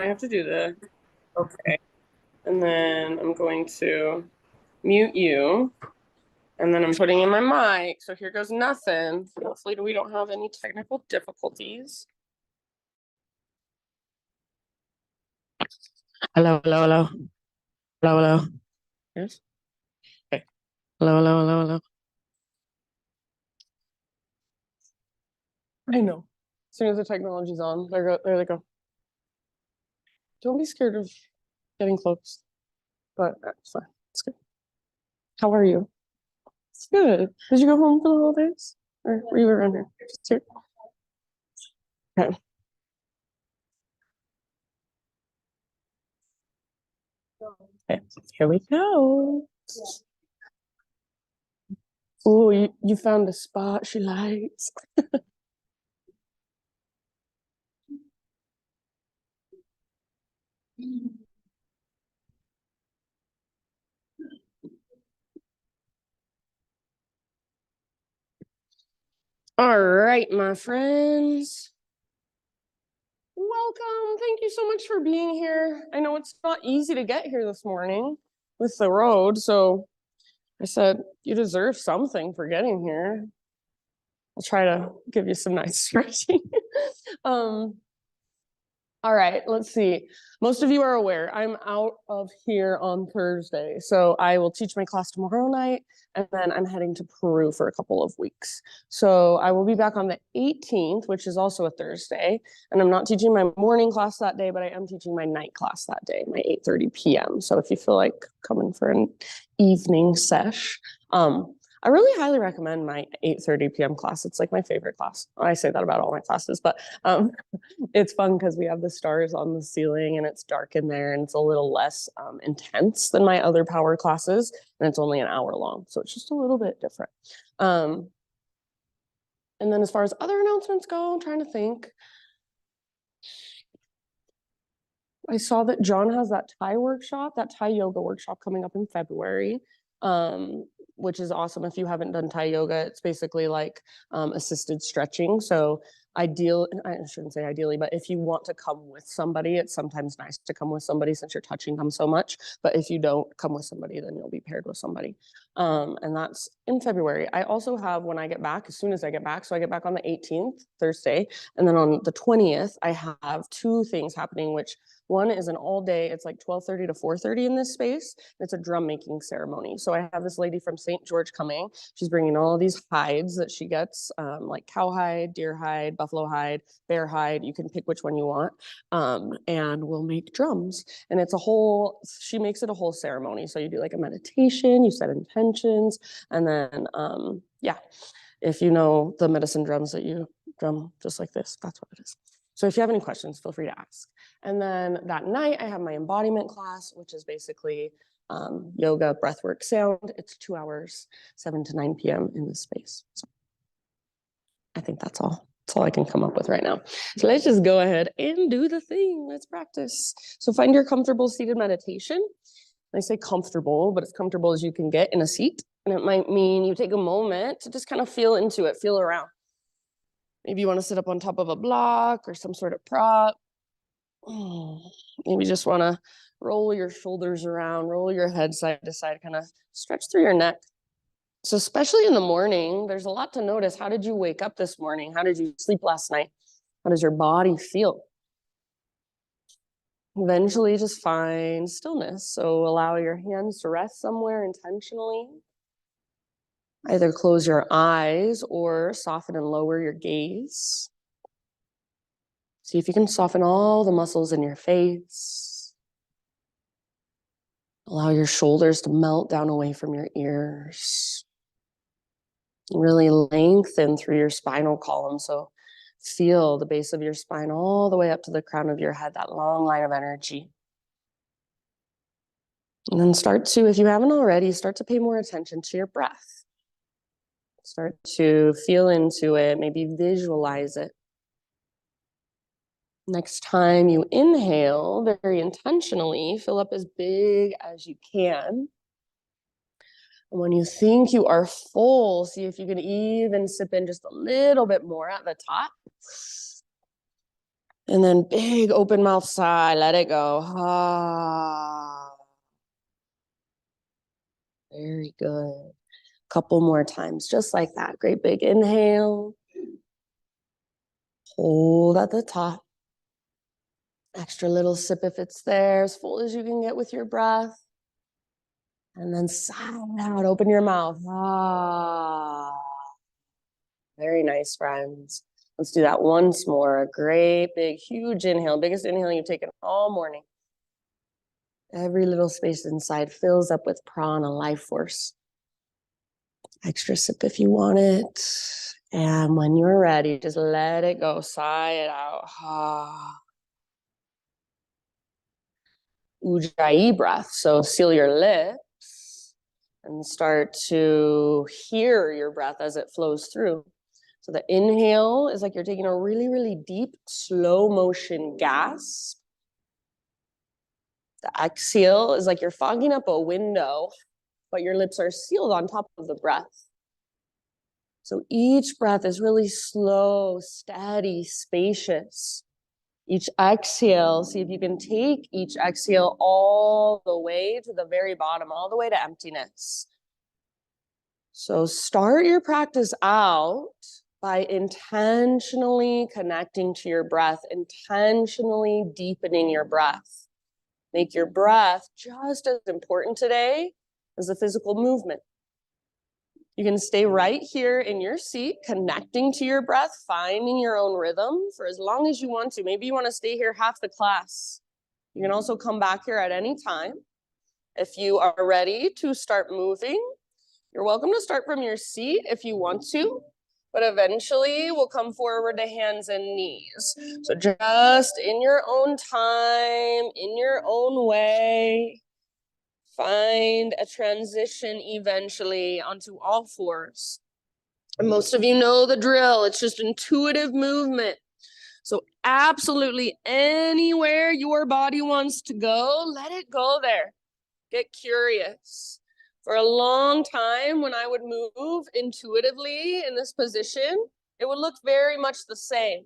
I have to do this. Okay. And then I'm going to mute you. And then I'm putting in my mic. So here goes nothing. Hopefully we don't have any technical difficulties. Hello, hello, hello. Hello, hello. Yes? Okay. Hello, hello, hello, hello. I know. As soon as the technology's on, there they go. Don't be scared of getting close. But that's fine. It's good. How are you? It's good. Did you go home for the holidays? Or were you around here? Just here? Okay. Okay. Here we go. Oh, you found a spot she likes. All right, my friends. Welcome. Thank you so much for being here. I know it's not easy to get here this morning with the road, so I said you deserve something for getting here. I'll try to give you some nice stretching. um, All right, let's see. Most of you are aware I'm out of here on Thursday. So I will teach my class tomorrow night, and then I'm heading to Peru for a couple of weeks. So I will be back on the 18th, which is also a Thursday. And I'm not teaching my morning class that day, but I am teaching my night class that day, my 8:30 p.m. So if you feel like coming for an evening sesh, I really highly recommend my 8:30 p.m. class. It's like my favorite class. I say that about all my classes, but it's fun because we have the stars on the ceiling and it's dark in there and it's a little less intense than my other power classes, and it's only an hour long, so it's just a little bit different. And then as far as other announcements go, I'm trying to think. I saw that John has that Thai yoga workshop coming up in February, which is awesome. If you haven't done Thai yoga, it's basically like assisted stretching. So I shouldn't say ideally, but if you want to come with somebody, it's sometimes nice to come with somebody since you're touching them so much. But if you don't come with somebody, then you'll be paired with somebody. And that's in February. I also have, when I get back, as soon as I get back, so I get back on the 18th, Thursday, and then on the 20th, I have two things happening, which one is an all day, it's like 12:30 to 4:30 in this space. It's a drum making ceremony. So I have this lady from St. George coming. She's bringing all these hides that she gets, like cowhide, deer hide, buffalo hide, bear hide. You can pick which one you want. And we'll make drums. And she makes it a whole ceremony. So you do like a meditation, you set intentions, and then, yeah, if you know the medicine drums that you drum just like this, that's what it is. So if you have any questions, feel free to ask. And then that night, I have my embodiment class, which is basically yoga, breathwork, sound. It's 2 hours, 7 to 9 p.m. in this space. So I think that's all. That's all I can come up with right now. So let's just go ahead and do the thing. Let's practice. So find your comfortable seated meditation. I say comfortable, but as comfortable as you can get in a seat. And it might mean you take a moment to just kind of feel into it, feel around. Maybe you want to sit up on top of a block or some sort of prop. Maybe just want to roll your shoulders around, roll your head side to side, kind of stretch through your neck. So especially in the morning, there's a lot to notice. How did you wake up this morning? How did you sleep last night? How does your body feel? Eventually just find stillness. So allow your hands to rest somewhere intentionally. Either close your eyes or soften and lower your gaze. See if you can soften all the muscles in your face. Allow your shoulders to melt down away from your ears. Really lengthen through your spinal column. So feel the base of your spine all the way up to the crown of your head, that long line of energy. And then if you haven't already, start to pay more attention to your breath. Start to feel into it, maybe visualize it. Next time you inhale, very intentionally, fill up as big as you can. And when you think you are full, see if you can even sip in just a little bit more at the top. And then big open mouth sigh, let it go. Ah. Very good. Couple more times, just like that. Great big inhale. Hold at the top. Extra little sip if it's there, as full as you can get with your breath. And then sigh out, open your mouth. Ah. Very nice, friends. Let's do that once more. A great, big, huge inhale. Biggest inhale you've taken all morning. Every little space inside fills up with prana, life force. Extra sip if you want it. And when you're ready, just let it go. Sigh it out. Ah. Ujjayi breath. So seal your lips and start to hear your breath as it flows through. So the inhale is like you're taking a really, really deep, slow motion gasp. The exhale is like you're fogging up a window, but your lips are sealed on top of the breath. So each breath is really slow, steady, spacious. Each exhale, see if you can take each exhale all the way to the very bottom, all the way to emptiness. So start your practice out by intentionally connecting to your breath, intentionally deepening your breath. Make your breath just as important today as the physical movement. You can stay right here in your seat, connecting to your breath, finding your own rhythm for as long as you want to. Maybe you want to stay here half the class. You can also come back here at any time. If you are ready to start moving, you're welcome to start from your seat if you want to, but eventually we'll come forward to hands and knees. So just in your own time, in your own way, find a transition eventually onto all fours. And most of you know the drill. It's just intuitive movement. So absolutely anywhere your body wants to go, let it go there. Get curious. For a long time, when I would move intuitively in this position, it would look very much the same.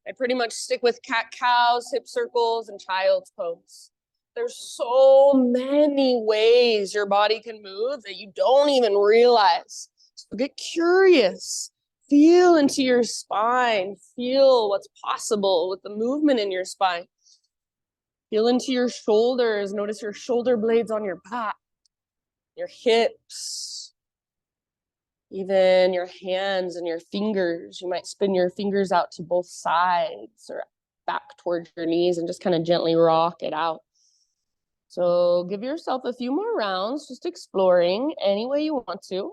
I pretty much stick with cat-cows, hip circles, and child's pose. There's so many ways your body can move that you don't even realize. So get curious. Feel into your spine. Feel what's possible with the movement in your spine. Feel into your shoulders. Notice your shoulder blades on your back, your hips, even your hands and your fingers. You might spin your fingers out to both sides or back towards your knees and just kind of gently rock it out. So give yourself a few more rounds, just exploring any way you want to.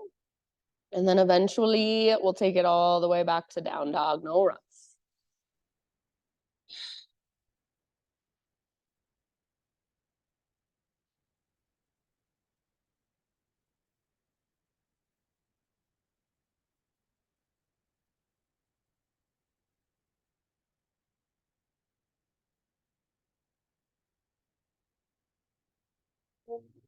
And then eventually we'll take it all the way back to down dog, no rush.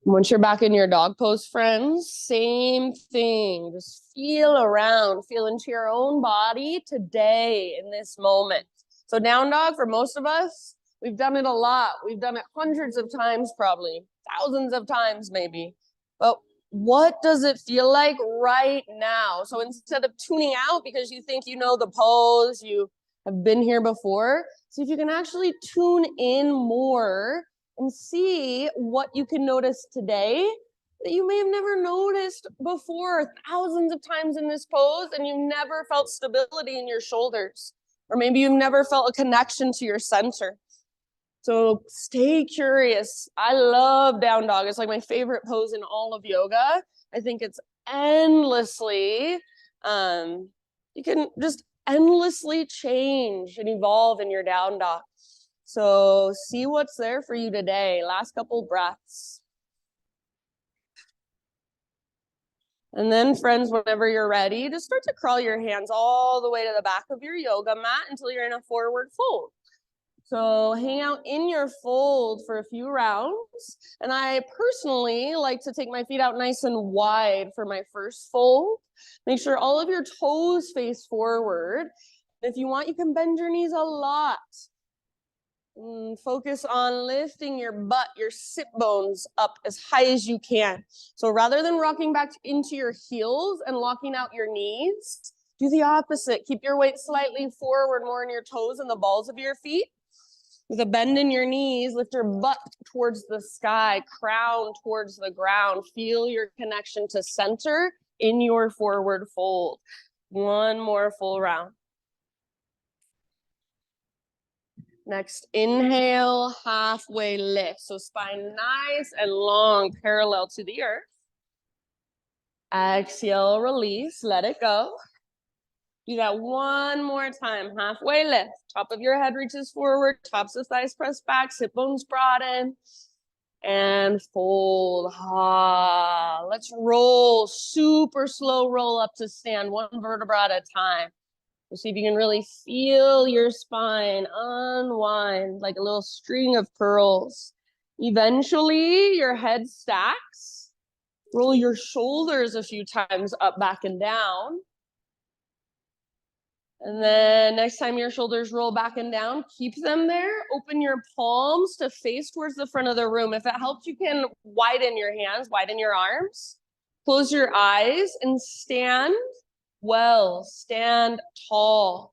Once you're back in your dog pose, friends, same thing. Just feel around, feel into your own body today in this moment. So down dog, for most of us, we've done it a lot. We've done it hundreds of times, probably thousands of times, maybe. But what does it feel like right now? So instead of tuning out because you think you know the pose, you have been here before, see if you can actually tune in more and see what you can notice today that you may have never noticed before thousands of times in this pose, and you've never felt stability in your shoulders, or maybe you've never felt a connection to your center. So stay curious. I love down dog. It's like my favorite pose in all of yoga. I think it's endlessly, you can just endlessly change and evolve in your down dog. So see what's there for you today. Last couple breaths. And then, friends, whenever you're ready, just start to crawl your hands all the way to the back of your yoga mat until you're in a forward fold. So hang out in your fold for a few rounds. And I personally like to take my feet out nice and wide for my first fold. Make sure all of your toes face forward. If you want, you can bend your knees a lot. Focus on lifting your butt, your sit bones up as high as you can. So rather than rocking back into your heels and locking out your knees, do the opposite. Keep your weight slightly forward, more in your toes and the balls of your feet. With a bend in your knees, lift your butt towards the sky, crown towards the ground. Feel your connection to center in your forward fold. One more full round. Next, inhale, halfway lift. So spine nice and long, parallel to the earth. Exhale, release, let it go. Do that one more time, halfway lift. Top of your head reaches forward, tops of thighs press back, sit bones broaden. And fold. Let's roll, super slow roll up to stand, one vertebra at a time. So see if you can really feel your spine unwind like a little string of pearls. Eventually, your head stacks. Roll your shoulders a few times up, back, and down. And then next time your shoulders roll back and down, keep them there. Open your palms to face towards the front of the room. If it helps, you can widen your hands, widen your arms. Close your eyes and stand well. Stand tall.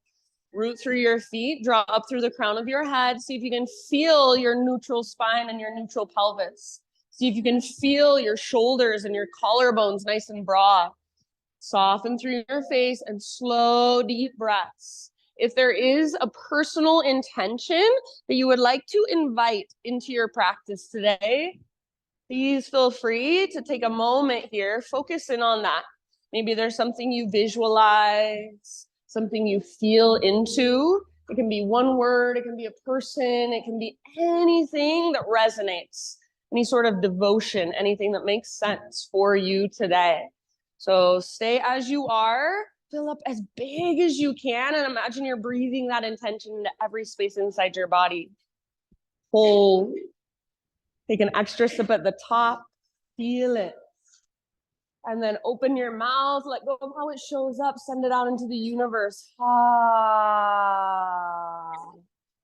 Root through your feet, draw up through the crown of your head. See if you can feel your neutral spine and your neutral pelvis. See if you can feel your shoulders and your collarbones nice and broad. Soften through your face and slow, deep breaths. If there is a personal intention that you would like to invite into your practice today, please feel free to take a moment here, focus in on that. Maybe there's something you visualize, something you feel into. It can be one word, it can be a person, it can be anything that resonates, any sort of devotion, anything that makes sense for you today. So stay as you are, fill up as big as you can, and imagine you're breathing that intention into every space inside your body. Hold. Take an extra sip at the top, feel it. And then open your mouth, let go of how it shows up, send it out into the universe.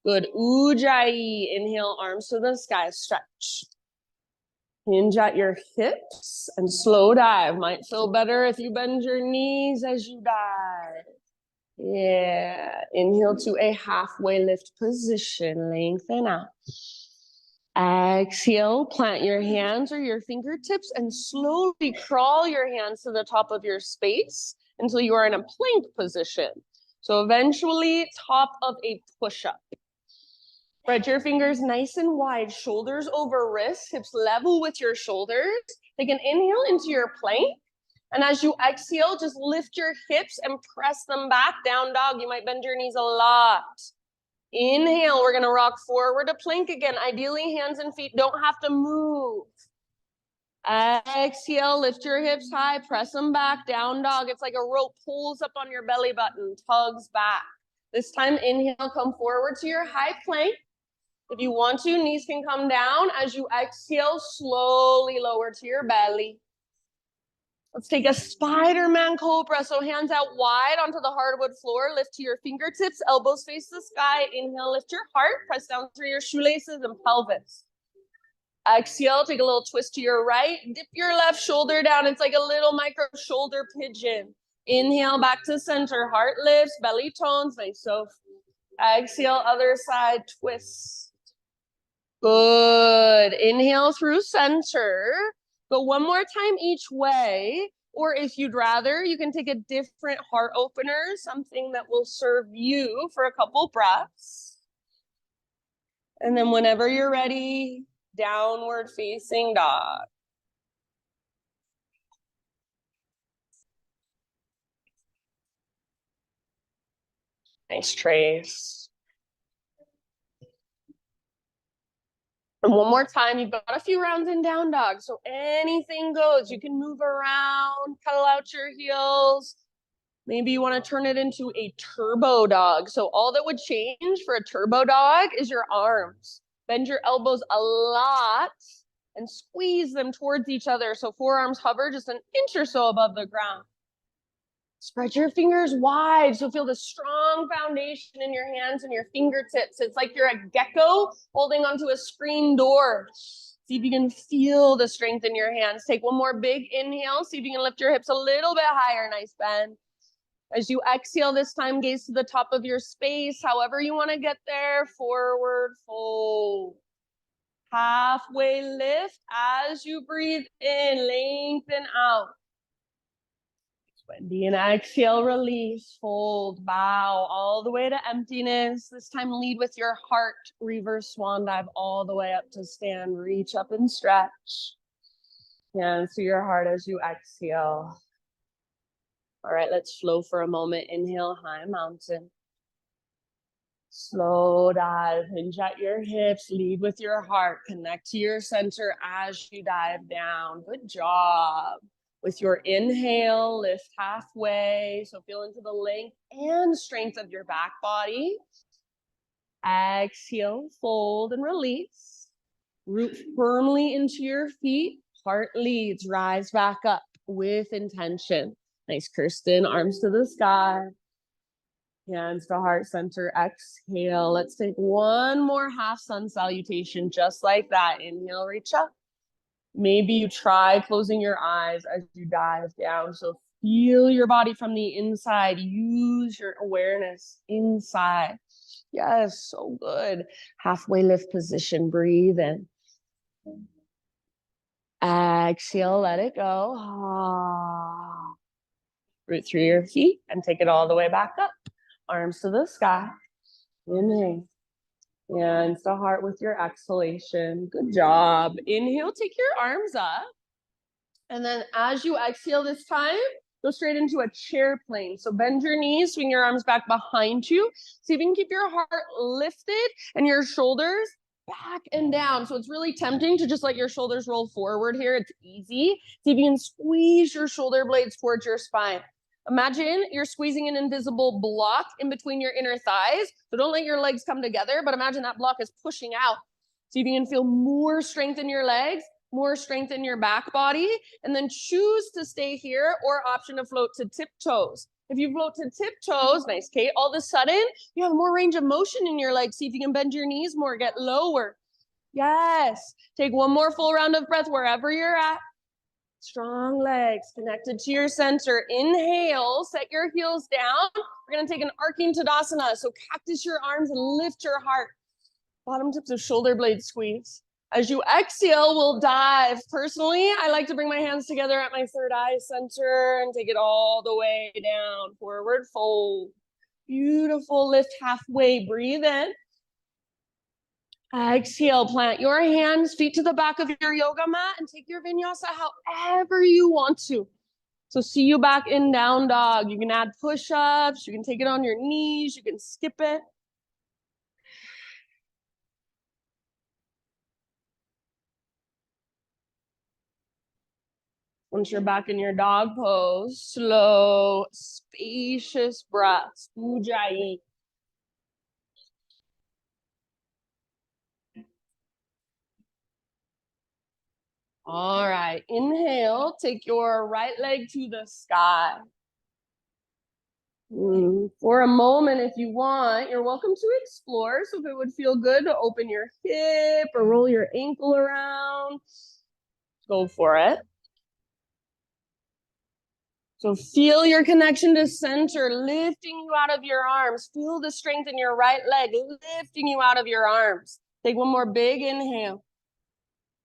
Good. Ujjayi. Inhale, arms to the sky, stretch. Hinge at your hips and slow dive. Might feel better if you bend your knees as you dive. Yeah. Inhale to a halfway lift position. Lengthen out. Exhale, plant your hands or your fingertips and slowly crawl your hands to the top of your space until you are in a plank position. So eventually, top of a push-up. Spread your fingers nice and wide, shoulders over wrists, hips level with your shoulders. Take an inhale into your plank. And as you exhale, just lift your hips and press them back, down dog. You might bend your knees a lot. Inhale, we're gonna rock forward to plank again. Ideally, hands and feet don't have to move. Exhale, lift your hips high, press them back, down dog. It's like a rope pulls up on your belly button, tugs back. This time, inhale, come forward to your high plank. If you want to, knees can come down. As you exhale, slowly lower to your belly. Let's take a Spider-Man Cobra. So hands out wide onto the hardwood floor. Lift to your fingertips, elbows face the sky. Inhale, lift your heart. Press down through your shoelaces and pelvis. Exhale, take a little twist to your right. Dip your left shoulder down. It's like a little micro shoulder pigeon. Inhale, back to center. Heart lifts, belly tones. Nice. So exhale, other side, twist. Good. Inhale through center. Go one more time each way. Or if you'd rather, you can take a different heart opener, something that will serve you for a couple breaths. And then whenever you're ready, downward facing dog. Nice trace. And one more time, you've got a few rounds in down dog, so anything goes. You can move around, pedal out your heels. Maybe you want to turn it into a turbo dog. So all that would change for a turbo dog is your arms. Bend your elbows a lot and squeeze them towards each other. So forearms hover just an inch or so above the ground. Spread your fingers wide. So feel the strong foundation in your hands and your fingertips. It's like you're a gecko holding onto a screen door. See if you can feel the strength in your hands. Take one more big inhale. See if you can lift your hips a little bit higher. Nice bend. As you exhale this time, gaze to the top of your space. However you want to get there. Forward fold. Halfway lift as you breathe in. Lengthen out. Wendy, and exhale, release, fold, bow, all the way to emptiness. This time lead with your heart, reverse swan dive all the way up to stand. Reach up and stretch. Hands to your heart as you exhale. All right, let's flow for a moment. Inhale, high mountain. Slow dive, hinge at your hips, lead with your heart. Connect to your center as you dive down. Good job. With your inhale, lift halfway. So feel into the length and strength of your back body. Exhale, fold and release. Root firmly into your feet. Heart leads, rise back up with intention. Nice, Kirsten, arms to the sky. Hands to heart center, exhale. Let's take one more half sun salutation, just like that. Inhale, reach up. Maybe you try closing your eyes as you dive down. So feel your body from the inside. Use your awareness inside. Yes, so good. Halfway lift position, breathe in. Exhale, let it go. Root through your feet and take it all the way back up. Arms to the sky. Inhale. Hands to heart with your exhalation. Good job. Inhale, take your arms up. And then as you exhale this time, go straight into a chair plane. So bend your knees, swing your arms back behind you. See if you can keep your heart lifted and your shoulders back and down. So it's really tempting to just let your shoulders roll forward here. It's easy. See if you can squeeze your shoulder blades towards your spine. Imagine you're squeezing an invisible block in between your inner thighs. So don't let your legs come together, but imagine that block is pushing out. See if you can feel more strength in your legs, more strength in your back body, and then choose to stay here or option to float to tiptoes. If you float to tiptoes, nice, Kate, all of a sudden you have more range of motion in your legs. See if you can bend your knees more, get lower. Yes. Take one more full round of breath wherever you're at. Strong legs connected to your center. Inhale, set your heels down. We're going to take an arcing Tadasana. So cactus your arms and lift your heart. Bottom tips of shoulder blade squeeze. As you exhale, we'll dive. Personally, I like to bring my hands together at my third eye center and take it all the way down. Forward fold. Beautiful. Lift halfway. Breathe in. Exhale, plant your hands, feet to the back of your yoga mat, and take your vinyasa however you want to. So see you back in down dog. You can add push-ups. You can take it on your knees. You can skip it. Once you're back in your dog pose, slow, spacious breaths. Ujjayi. All right, inhale, take your right leg to the sky. For a moment, if you want, you're welcome to explore. So if it would feel good to open your hip or roll your ankle around, go for it. So feel your connection to center, lifting you out of your arms. Feel the strength in your right leg, lifting you out of your arms. Take one more big inhale.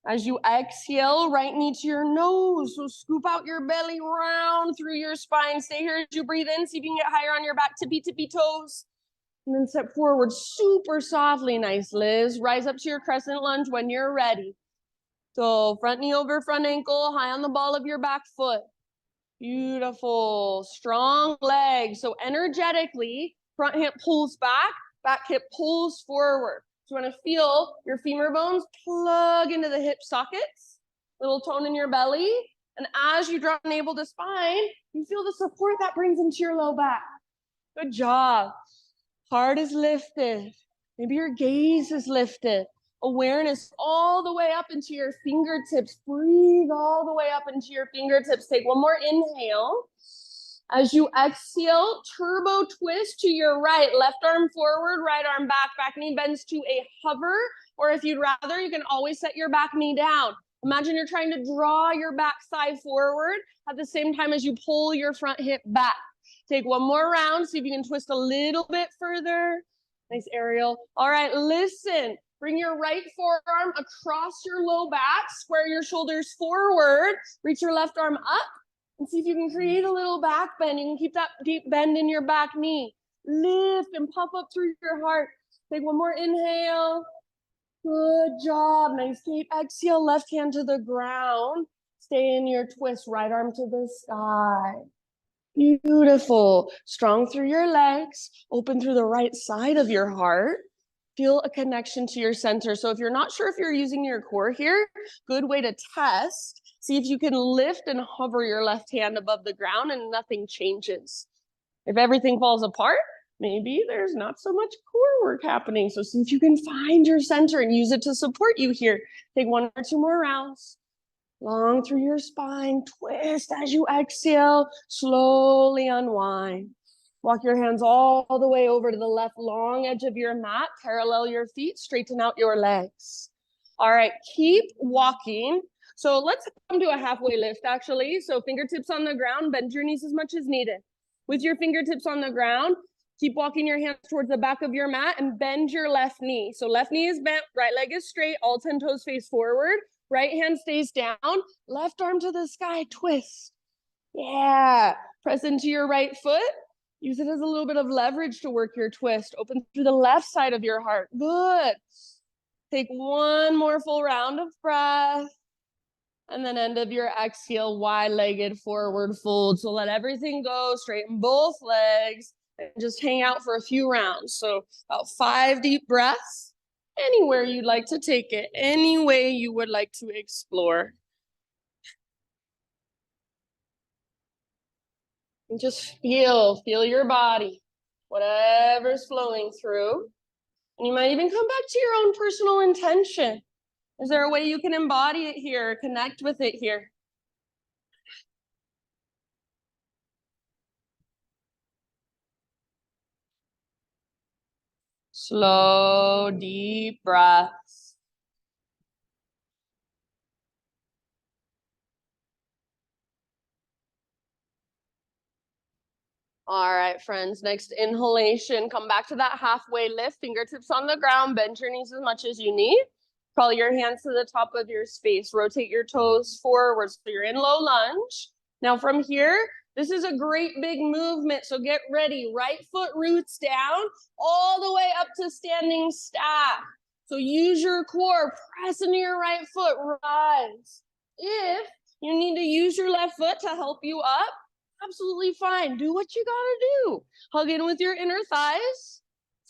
As you exhale, right knee to your nose. So scoop out your belly round through your spine. Stay here as you breathe in. See if you can get higher on your back, tippy toes. And then step forward super softly. Nice, Liz. Rise up to your crescent lunge when you're ready. So front knee over front ankle, high on the ball of your back foot. Beautiful. Strong legs. So energetically, front hip pulls back hip pulls forward. So you want to feel your femur bones plug into the hip sockets, little tone in your belly. And as you draw navel to spine, you feel the support that brings into your low back. Good job. Heart is lifted. Maybe your gaze is lifted. Awareness all the way up into your fingertips. Breathe all the way up into your fingertips. Take one more inhale. As you exhale, turbo twist to your right, left arm forward, right arm back, back knee bends to a hover, or if you'd rather, you can always set your back knee down. Imagine you're trying to draw your back thigh forward at the same time as you pull your front hip back. Take one more round, see if you can twist a little bit further. Nice aerial. All right, listen. Bring your right forearm across your low back, square your shoulders forward, reach your left arm up, and see if you can create a little back bend. You can keep that deep bend in your back knee. Lift and pump up through your heart. Take one more inhale. Good job. Nice deep exhale. Left hand to the ground. Stay in your twist. Right arm to the sky. Beautiful. Strong through your legs. Open through the right side of your heart. Feel a connection to your center. So if you're not sure if you're using your core here, good way to test. See if you can lift and hover your left hand above the ground and nothing changes. If everything falls apart, maybe there's not so much core work happening. So see if you can find your center and use it to support you here. Take one or two more rounds. Long through your spine, twist as you exhale, slowly unwind. Walk your hands all the way over to the left long edge of your mat, parallel your feet, straighten out your legs. All right, keep walking. So let's come to a halfway lift actually. So fingertips on the ground, bend your knees as much as needed. With your fingertips on the ground, keep walking your hands towards the back of your mat and bend your left knee. So left knee is bent, right leg is straight, all 10 toes face forward. Right hand stays down, left arm to the sky, twist. Yeah, press into your right foot. Use it as a little bit of leverage to work your twist. Open through the left side of your heart. Good. Take one more full round of breath. And then end of your exhale, wide-legged forward fold. So let everything go, straighten both legs, and just hang out for a few rounds. So about 5 deep breaths. Anywhere you'd like to take it, any way you would like to explore. And just feel your body, whatever's flowing through. And you might even come back to your own personal intention. Is there a way you can embody it here, connect with it here? Slow, deep breaths. All right, friends, next inhalation. Come back to that halfway lift, fingertips on the ground, bend your knees as much as you need. Crawl your hands to the top of your space. Rotate your toes forward so you're in low lunge. Now from here, this is a great big movement, so get ready. Right foot roots down, all the way up to standing stack. So use your core, press into your right foot, rise. If you need to use your left foot to help you up, absolutely fine. Do what you gotta do. Hug in with your inner thighs.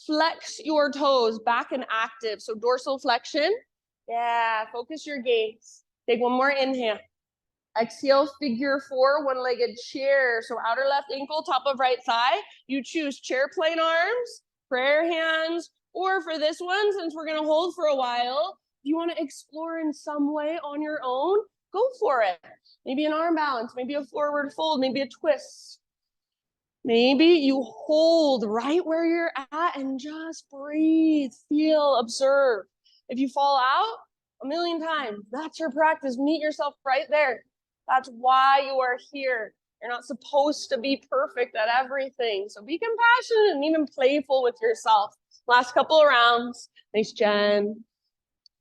Flex your toes back and active. So dorsal flexion. Yeah, focus your gaze. Take one more inhale. Exhale, figure four, one-legged chair. So outer left ankle, top of right thigh. You choose chair plane arms, prayer hands, or for this one, since we're gonna hold for a while, if you wanna explore in some way on your own, go for it. Maybe an arm balance, maybe a forward fold, maybe a twist. Maybe you hold right where you're at and just breathe, feel, observe. If you fall out, 1,000,000 times, that's your practice. Meet yourself right there. That's why you are here. You're not supposed to be perfect at everything. So be compassionate and even playful with yourself. Last couple of rounds. Nice, Jen.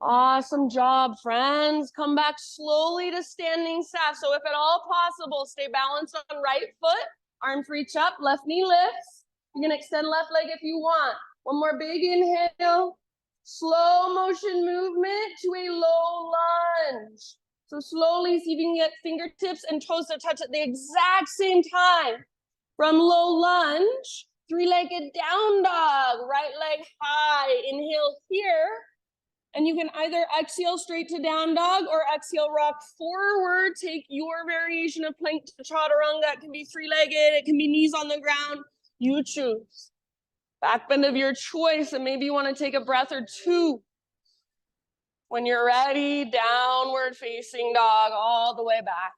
Awesome job, friends. Come back slowly to standing staff. So if at all possible, stay balanced on right foot. Arms reach up, left knee lifts. You can extend left leg if you want. One more big inhale. Slow motion movement to a low lunge. So slowly see if you can get fingertips and toes to touch at the exact same time. From low lunge, three-legged down dog, right leg high. Inhale here. And you can either exhale straight to down dog or exhale rock forward. Take your variation of plank to chaturanga. It can be three-legged. It can be knees on the ground. You choose. Back bend of your choice. And maybe you want to take a breath or two. When you're ready, downward facing dog all the way back.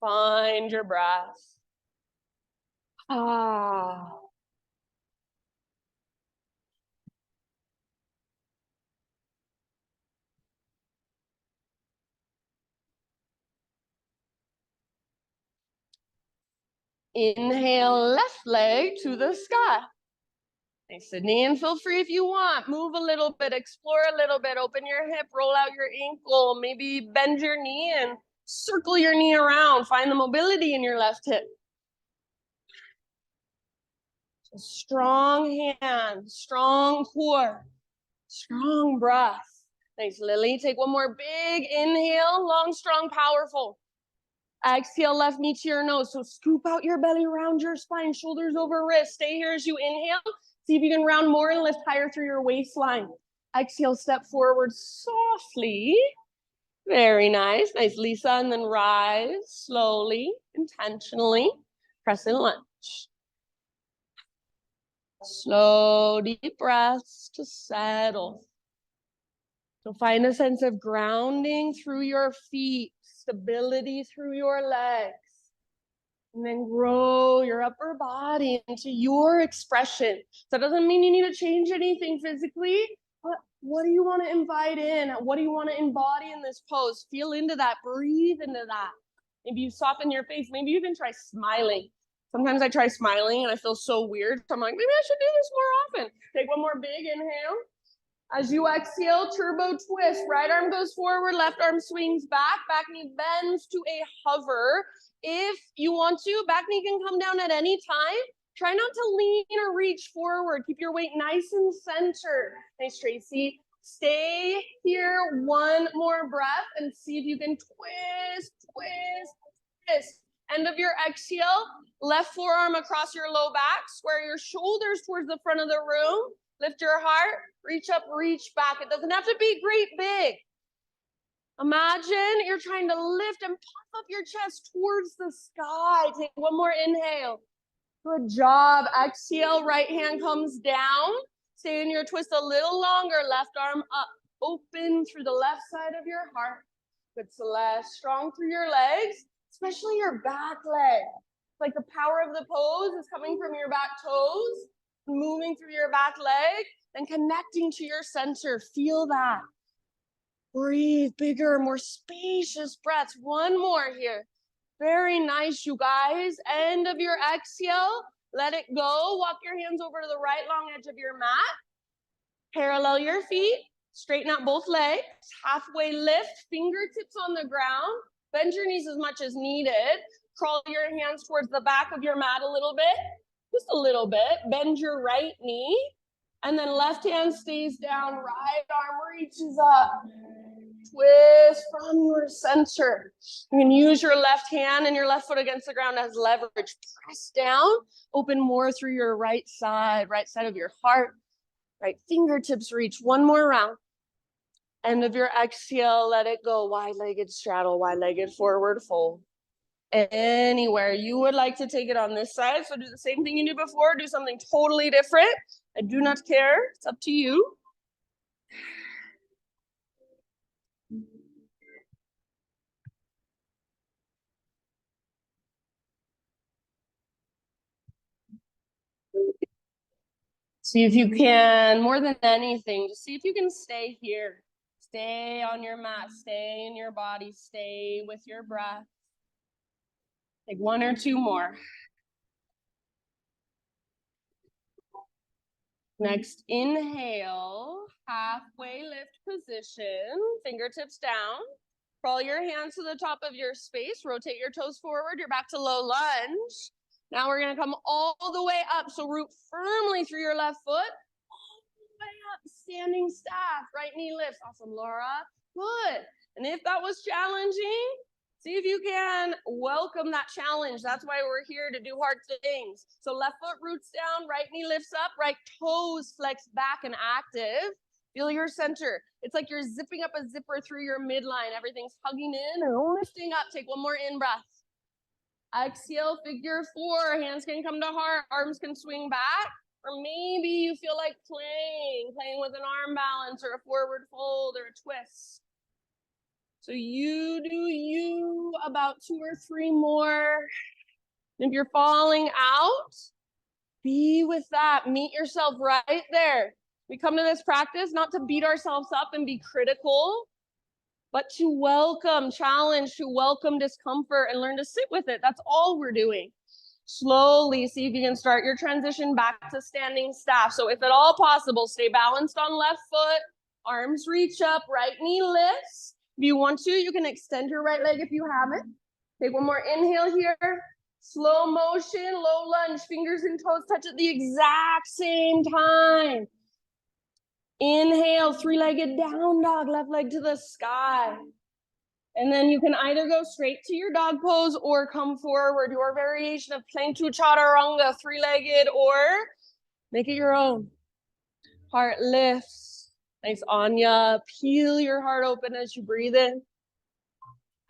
Find your breath. Ah. Inhale, left leg to the sky. Nice, Sydney, and feel free if you want. Move a little bit, explore a little bit, open your hip, roll out your ankle, maybe bend your knee and circle your knee around. Find the mobility in your left hip. So strong hand, strong core, strong breath. Nice, Lily. Take one more big inhale, long, strong, powerful. Exhale, left knee to your nose. So scoop out your belly, round your spine, shoulders over wrist. Stay here as you inhale. See if you can round more and lift higher through your waistline. Exhale, step forward softly. Very nice. Nice, Lisa. And then rise slowly, intentionally. Crescent lunge. Slow, deep breaths to settle. So find a sense of grounding through your feet, stability through your legs. And then grow your upper body into your expression. So that doesn't mean you need to change anything physically, but what do you want to invite in? What do you want to embody in this pose? Feel into that, breathe into that. Maybe you soften your face. Maybe you even try smiling. Sometimes I try smiling and I feel so weird. So I'm like, maybe I should do this more often. Take one more big inhale. As you exhale, turbo twist. Right arm goes forward, left arm swings back. Back knee bends to a hover. If you want to, back knee can come down at any time. Try not to lean or reach forward. Keep your weight nice and centered. Nice, Tracy. Stay here. One more breath and see if you can twist, twist, twist. End of your exhale, left forearm across your low back. Square your shoulders towards the front of the room. Lift your heart, reach up, reach back. It doesn't have to be great big. Imagine you're trying to lift and puff up your chest towards the sky. Take one more inhale. Good job. Exhale, right hand comes down. Stay in your twist a little longer. Left arm up. Open through the left side of your heart. Good, Celeste. Strong through your legs, especially your back leg. It's like the power of the pose is coming from your back toes, moving through your back leg, and connecting to your center. Feel that. Breathe bigger, more spacious breaths. One more here. Very nice, you guys. End of your exhale. Let it go. Walk your hands over to the right long edge of your mat. Parallel your feet. Straighten out both legs. Halfway lift. Fingertips on the ground. Bend your knees as much as needed. Crawl your hands towards the back of your mat a little bit. Just a little bit. Bend your right knee. And then left hand stays down. Right arm reaches up. Twist from your center. You can use your left hand and your left foot against the ground as leverage. Press down. Open more through your right side of your heart. Right fingertips reach. One more round. End of your exhale, let it go. Wide-legged straddle, wide-legged forward fold. Anywhere you would like to take it on this side. So do the same thing you did before. Do something totally different. I do not care. It's up to you. See if you can, more than anything, just see if you can stay here. Stay on your mat, stay in your body, stay with your breath. Take one or two more. Next, inhale, halfway lift position, fingertips down. Crawl your hands to the top of your space, rotate your toes forward, you're back to low lunge. Now we're gonna come all the way up, so root firmly through your left foot, all the way up, standing staff, right knee lifts. Awesome, Laura, good. And if that was challenging, see if you can welcome that challenge. That's why we're here, to do hard things. So left foot roots down, right knee lifts up, right toes flex back and active. Feel your center. It's like you're zipping up a zipper through your midline. Everything's hugging in and lifting up. Take one more in breath. Exhale, figure four. Hands can come to heart, arms can swing back. Or maybe you feel like playing with an arm balance or a forward fold or a twist. So you do you, about 2 or 3 more. If you're falling out, be with that. Meet yourself right there. We come to this practice not to beat ourselves up and be critical, but to welcome challenge, to welcome discomfort and learn to sit with it. That's all we're doing. Slowly see if you can start your transition back to standing staff. So if at all possible, stay balanced on left foot, arms reach up, right knee lifts. If you want to, you can extend your right leg if you haven't. Take one more inhale here. Slow motion, low lunge, fingers and toes touch at the exact same time. Inhale, 3-legged down dog, left leg to the sky. And then you can either go straight to your dog pose or come forward, your variation of plain to chaturanga, 3-legged, or make it your own. Heart lifts. Nice, Anya. Peel your heart open as you breathe in.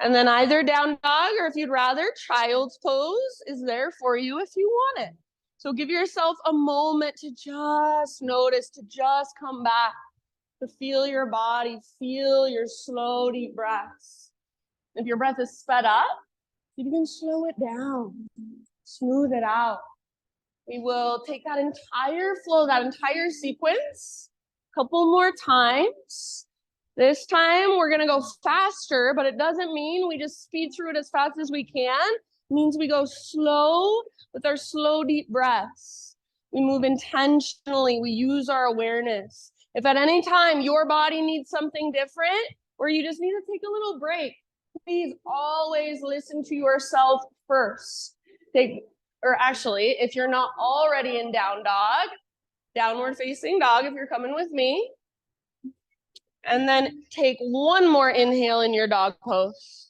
And then either down dog, or if you'd rather, child's pose is there for you if you want it. So give yourself a moment to just notice, to just come back, to feel your body, feel your slow, deep breaths. If your breath is sped up, you can slow it down, smooth it out. We will take that entire flow, that entire sequence, a couple more times. This time we're gonna go faster, but it doesn't mean we just speed through it as fast as we can. It means we go slow with our slow, deep breaths. We move intentionally, we use our awareness. If at any time your body needs something different, or you just need to take a little break, please always listen to yourself first. Or actually, if you're not already in down dog, downward facing dog, if you're coming with me. And then take one more inhale in your dog pose.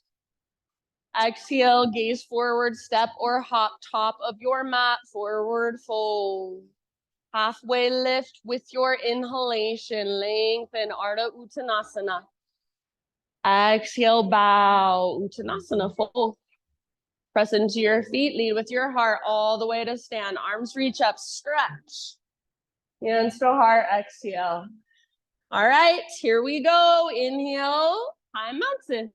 Exhale, gaze forward, step or hop, top of your mat, forward fold. Halfway lift with your inhalation, lengthen, Ardha Uttanasana. Exhale, bow, Uttanasana, fold. Press into your feet, lead with your heart all the way to stand. Arms reach up, stretch. Hands to heart, exhale. All right, here we go. Inhale, high mountain.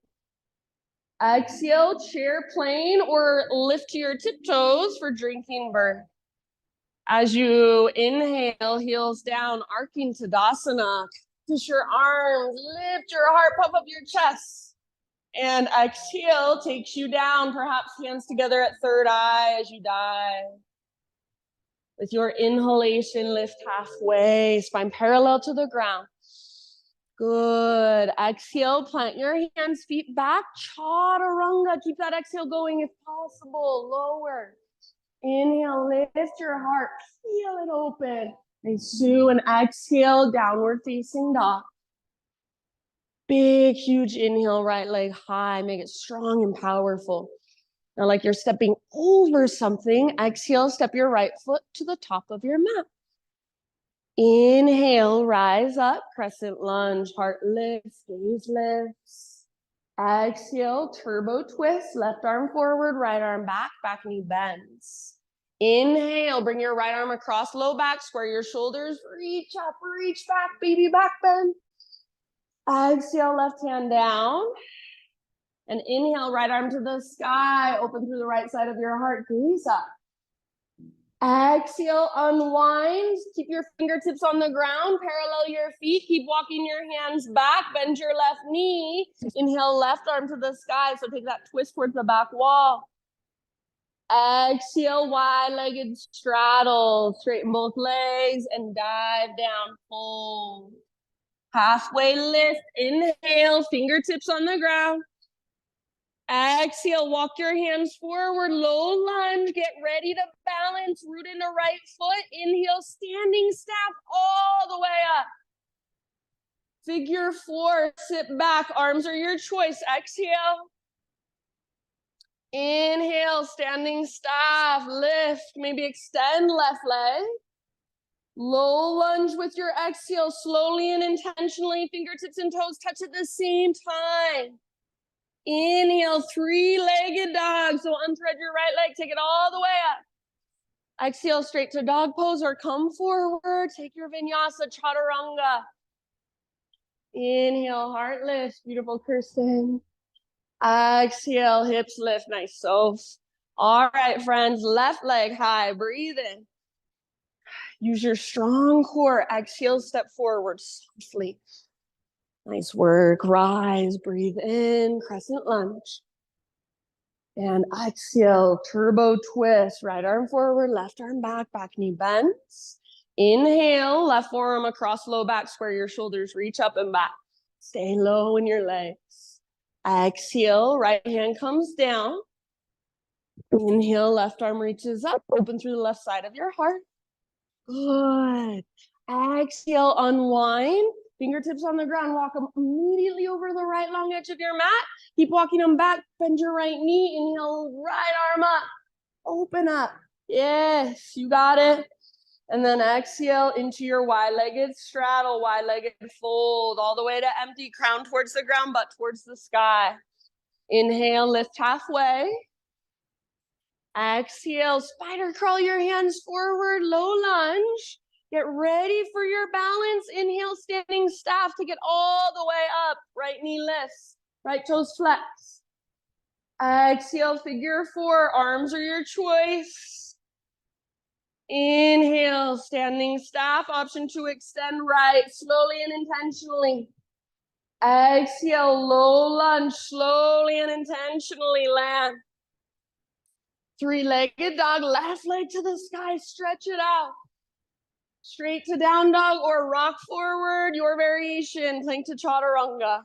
Exhale, chair plane or lift to your tiptoes for drinking birth. As you inhale, heels down, arcing Tadasana. Push your arms, lift your heart, puff up your chest. And exhale takes you down, perhaps hands together at third eye as you dive. With your inhalation, lift halfway, spine parallel to the ground. Good. Exhale, plant your hands, feet back, chaturanga. Keep that exhale going if possible. Lower. Inhale, lift your heart, feel it open. And Sue, and exhale, downward facing dog. Big, huge inhale, right leg high, make it strong and powerful. Now, like you're stepping over something, exhale, step your right foot to the top of your mat. Inhale, rise up, crescent lunge, heart lifts, gaze lifts. Exhale, turbo twist, left arm forward, right arm back, back knee bends. Inhale, bring your right arm across low back, square your shoulders, reach up, reach back, baby back bend. Exhale, left hand down. And inhale, right arm to the sky, open through the right side of your heart, gaze up. Exhale, unwind, keep your fingertips on the ground, parallel your feet, keep walking your hands back, bend your left knee. Inhale, left arm to the sky, so take that twist towards the back wall. Exhale, wide-legged straddle, straighten both legs and dive down, fold. Halfway lift, inhale, fingertips on the ground. Exhale, walk your hands forward, low lunge, get ready to balance, root into right foot. Inhale, standing staff all the way up. Figure 4, sit back, arms are your choice. Exhale. Inhale, standing staff, lift, maybe extend left leg. Low lunge with your exhale, slowly and intentionally, fingertips and toes touch at the same time. Inhale, 3-legged dog. So unthread your right leg, take it all the way up. Exhale, straight to dog pose or come forward. Take your vinyasa, chaturanga. Inhale, heart lift. Beautiful, Kirsten. Exhale, hips lift. Nice, Soph. All right, friends, left leg high. Breathe in. Use your strong core. Exhale, step forward softly. Nice work. Rise, breathe in, crescent lunge. And exhale, turbo twist. Right arm forward, left arm back, back knee bends. Inhale, left forearm across low back, square your shoulders, reach up and back. Stay low in your legs. Exhale, right hand comes down. Inhale, left arm reaches up, open through the left side of your heart. Good. Exhale, unwind. Fingertips on the ground, walk them immediately over the right long edge of your mat. Keep walking them back, bend your right knee, inhale, right arm up, open up. Yes, you got it. And then exhale into your wide-legged straddle, wide-legged fold, all the way to empty, crown towards the ground, butt towards the sky. Inhale, lift halfway. Exhale, spider crawl your hands forward, low lunge. Get ready for your balance. Inhale, standing staff to get all the way up. Right knee lifts, right toes flex. Exhale, figure four, arms are your choice. Inhale, standing staff, option to extend right, slowly and intentionally. Exhale, low lunge, slowly and intentionally land. Three-legged dog, left leg to the sky, stretch it out. Straight to down dog or rock forward, your variation, plank to chaturanga.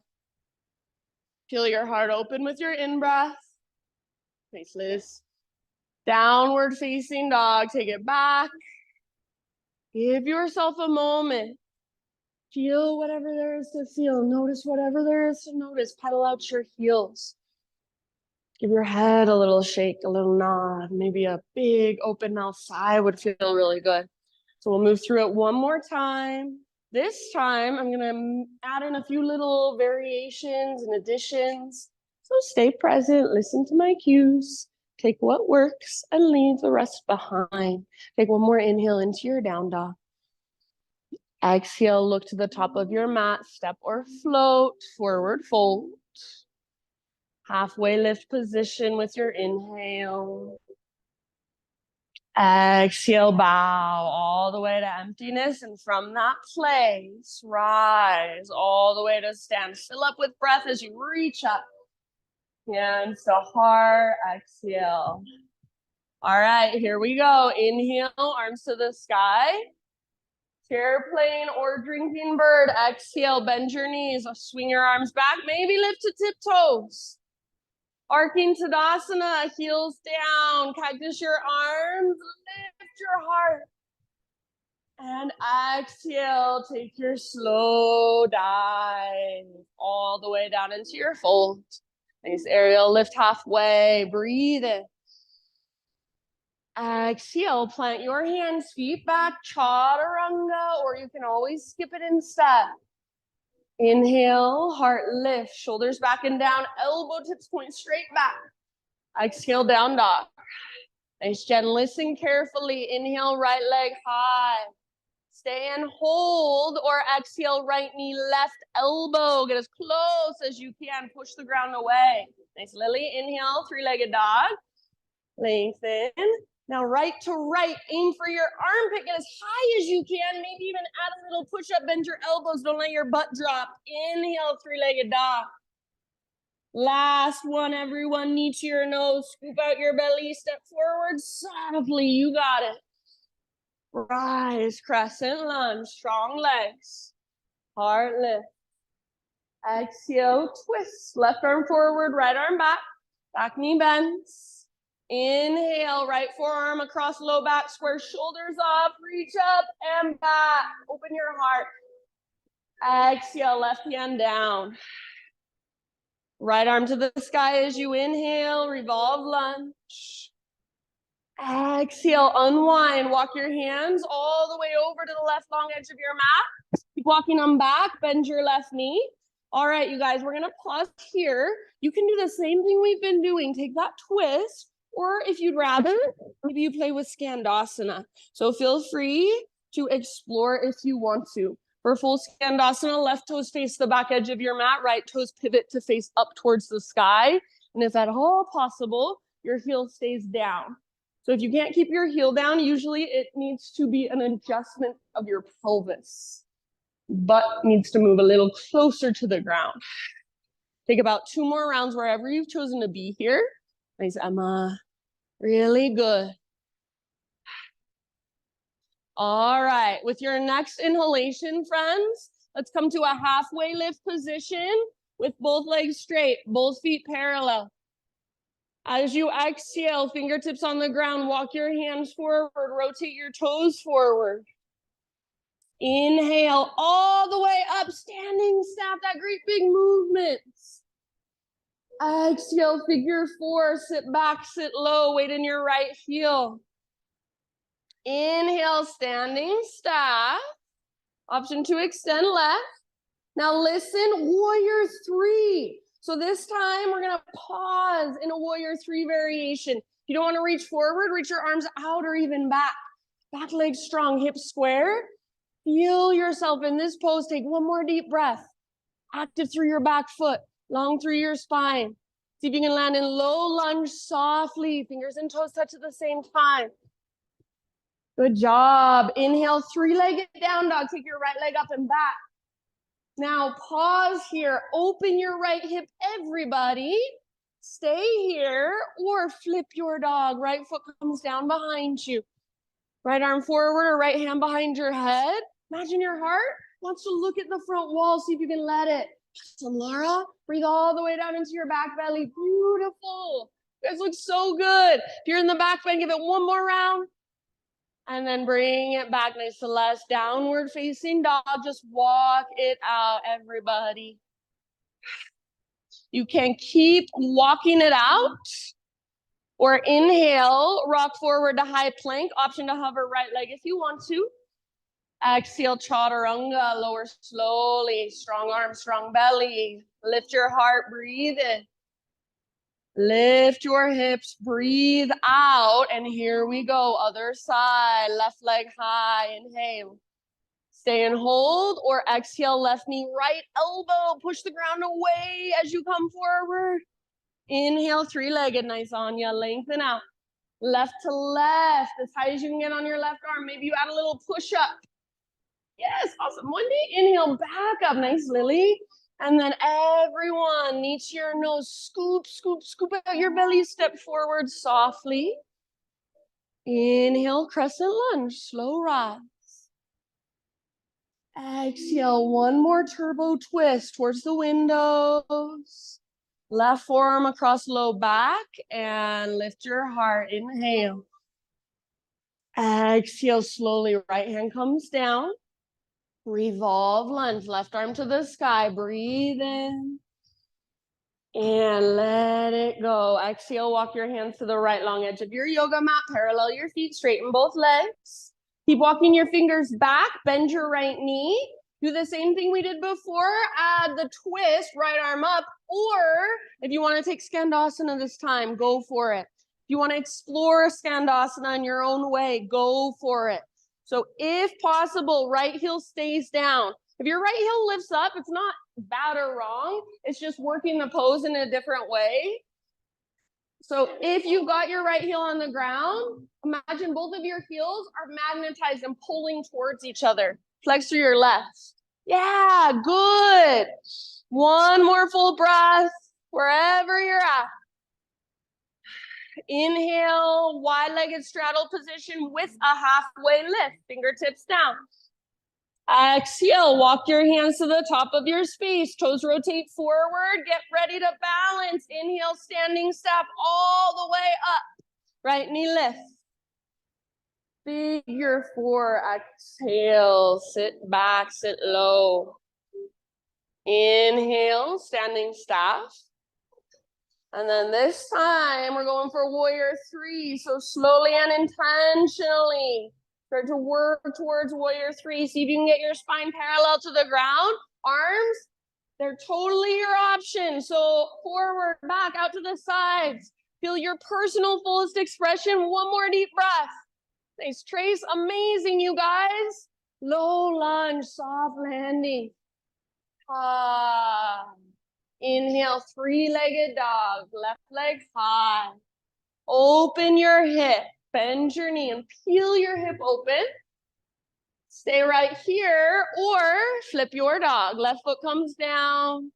Feel your heart open with your in-breath. Nice, Liz. Downward facing dog, take it back. Give yourself a moment. Feel whatever there is to feel. Notice whatever there is to notice. Pedal out your heels. Give your head a little shake, a little nod. Maybe a big open mouth sigh would feel really good. So we'll move through it one more time. This time, I'm gonna add in a few little variations and additions. So stay present, listen to my cues, take what works and leave the rest behind. Take one more inhale into your down dog. Exhale, look to the top of your mat, step or float, forward fold. Halfway lift position with your inhale. Exhale, bow all the way to emptiness. And from that place, rise all the way to stand. Fill up with breath as you reach up. Hands to heart, exhale. All right, here we go. Inhale, arms to the sky. Chair plane or drinking bird. Exhale, bend your knees. Swing your arms back. Maybe lift to tiptoes. Arcing Tadasana, heels down. Cactus your arms. Lift your heart. And exhale, take your slow dive all the way down into your fold. Nice aerial lift halfway. Breathe in. Exhale, plant your hands, feet back, chaturanga, or you can always skip it instead. Inhale, heart lift, shoulders back and down, elbow tips point straight back. Exhale, down dog. Nice, Jen. Listen carefully. Inhale, right leg high. Stay and hold, or exhale, right knee, left elbow. Get as close as you can. Push the ground away. Nice, Lily. Inhale, three-legged dog. Lengthen. Now right to right, aim for your armpit, get as high as you can, maybe even add a little push-up, bend your elbows, don't let your butt drop. Inhale, three-legged dog. Last one, everyone, knee to your nose, scoop out your belly, step forward softly, you got it. Rise, crescent lunge, strong legs, heart lift. Exhale, twist, left arm forward, right arm back knee bends. Inhale, right forearm across low back, square shoulders up, reach up and back. Open your heart. Exhale, left hand down. Right arm to the sky as you inhale, revolve lunge. Exhale, unwind. Walk your hands all the way over to the left long edge of your mat. Keep walking them back, bend your left knee. All right, you guys, we're gonna pause here. You can do the same thing we've been doing. Take that twist. Or if you'd rather, maybe you play with Skandasana. So feel free to explore if you want to. For full Skandasana, left toes face the back edge of your mat, right toes pivot to face up towards the sky. And if at all possible, your heel stays down. So if you can't keep your heel down, usually it needs to be an adjustment of your pelvis. Butt needs to move a little closer to the ground. Take about 2 more rounds wherever you've chosen to be here. Nice, Emma. Really good. All right, with your next inhalation, friends, let's come to a halfway lift position with both legs straight, both feet parallel. As you exhale, fingertips on the ground, walk your hands forward, rotate your toes forward. Inhale all the way up, standing staff, that great big movement. Exhale, figure 4, sit back, sit low, weight in your right heel. Inhale, standing staff. Option 2, extend left. Now listen, warrior 3. So this time we're gonna pause in a warrior 3 variation. If you don't wanna reach forward, reach your arms out or even back. Back leg strong, hips square. Feel yourself in this pose. Take 1 more deep breath. Active through your back foot, long through your spine. See if you can land in low lunge softly. Fingers and toes touch at the same time. Good job. Inhale, 3-legged down dog. Take your right leg up and back. Now pause here. Open your right hip, everybody. Stay here or flip your dog. Right foot comes down behind you. Right arm forward or right hand behind your head. Imagine your heart wants to look at the front wall. See if you can let it. Awesome, Laura. Breathe all the way down into your back belly. Beautiful. You guys look so good. If you're in the back bend, give it 1 more round. And then bring it back, nice to less downward facing dog. Just walk it out, everybody. You can keep walking it out. Or inhale, rock forward to high plank. Option to hover right leg if you want to. Exhale, chaturanga, lower slowly. Strong arms, strong belly. Lift your heart, breathe in. Lift your hips, breathe out, and here we go. Other side, left leg high, inhale. Stay and hold, or exhale, left knee, right elbow. Push the ground away as you come forward. Inhale, 3-legged, nice Anya, lengthen out. Left to left, as high as you can get on your left arm. Maybe you add a little push up. Yes, awesome. One day, inhale, back up, nice Lily. And then everyone, knee to your nose, scoop, scoop, scoop out your belly, step forward softly. Inhale, crescent lunge, slow rise. Exhale, 1 more turbo twist towards the windows. Left forearm across low back and lift your heart, inhale. Exhale, slowly, right hand comes down. Revolve lunge, left arm to the sky, breathe in. And let it go. Exhale, walk your hands to the right long edge of your yoga mat, parallel your feet, straighten both legs. Keep walking your fingers back, bend your right knee. Do the same thing we did before, add the twist, right arm up, or if you wanna take Skandasana this time, go for it. If you wanna explore Skandasana in your own way, go for it. So if possible, right heel stays down. If your right heel lifts up, it's not bad or wrong. It's just working the pose in a different way. So if you've got your right heel on the ground, imagine both of your heels are magnetized and pulling towards each other. Flex through your left. Yeah, good. 1 more full breath, wherever you're at. Inhale, wide-legged straddle position with a halfway lift, fingertips down. Exhale, walk your hands to the top of your space, toes rotate forward, get ready to balance. Inhale, standing step all the way up. Right knee lift. Figure 4, exhale, sit back, sit low. Inhale, standing staff. And then this time we're going for warrior 3. So slowly and intentionally start to work towards warrior 3. See if you can get your spine parallel to the ground. Arms, they're totally your option. So forward, back, out to the sides. Feel your personal fullest expression. 1 more deep breath. Nice, Trace. Amazing, you guys. Low lunge, soft landing. Inhale, three-legged dog, left leg high. Open your hip, bend your knee and peel your hip open. Stay right here or flip your dog. Left foot comes down.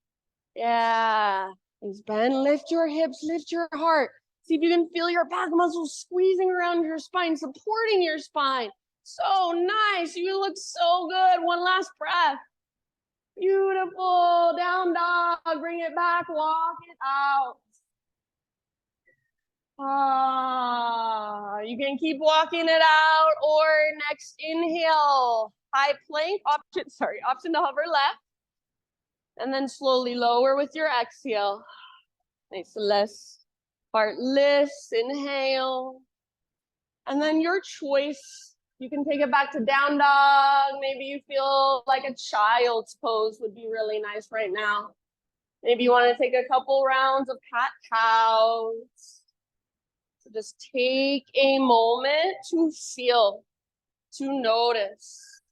Yeah. Please bend, lift your hips, lift your heart. See if you can feel your back muscles squeezing around your spine, supporting your spine. So nice. You look so good. One last breath. Beautiful. Down dog. Bring it back. Walk it out. You can keep walking it out, or next inhale, high plank, option to hover left. And then slowly lower with your exhale. Nice, less heartless, inhale. And then your choice, you can take it back to down dog. Maybe you feel like a child's pose would be really nice right now. Maybe you want to take a couple rounds of cat-cows. So just take a moment to feel, to notice,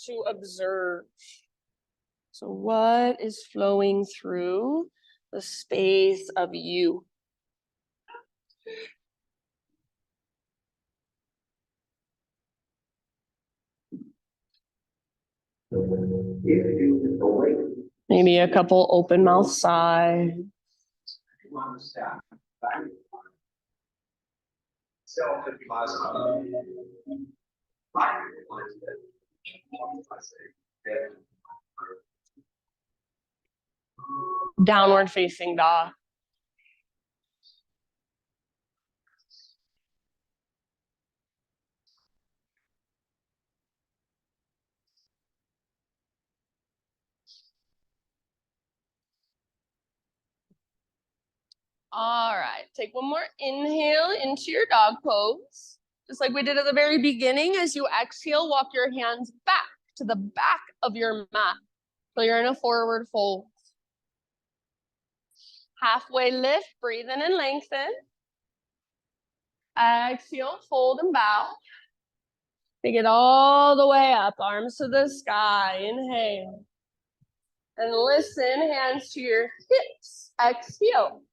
to observe. So what is flowing through the space of you? Maybe a couple open mouth sighs. Downward facing dog. All right, take one more inhale into your dog pose. Just like we did at the very beginning, as you exhale, walk your hands back to the back of your mat. So you're in a forward fold. Halfway lift, breathe in and lengthen. Exhale, fold and bow. Take it all the way up, arms to the sky. Inhale. And listen, hands to your hips. Exhale.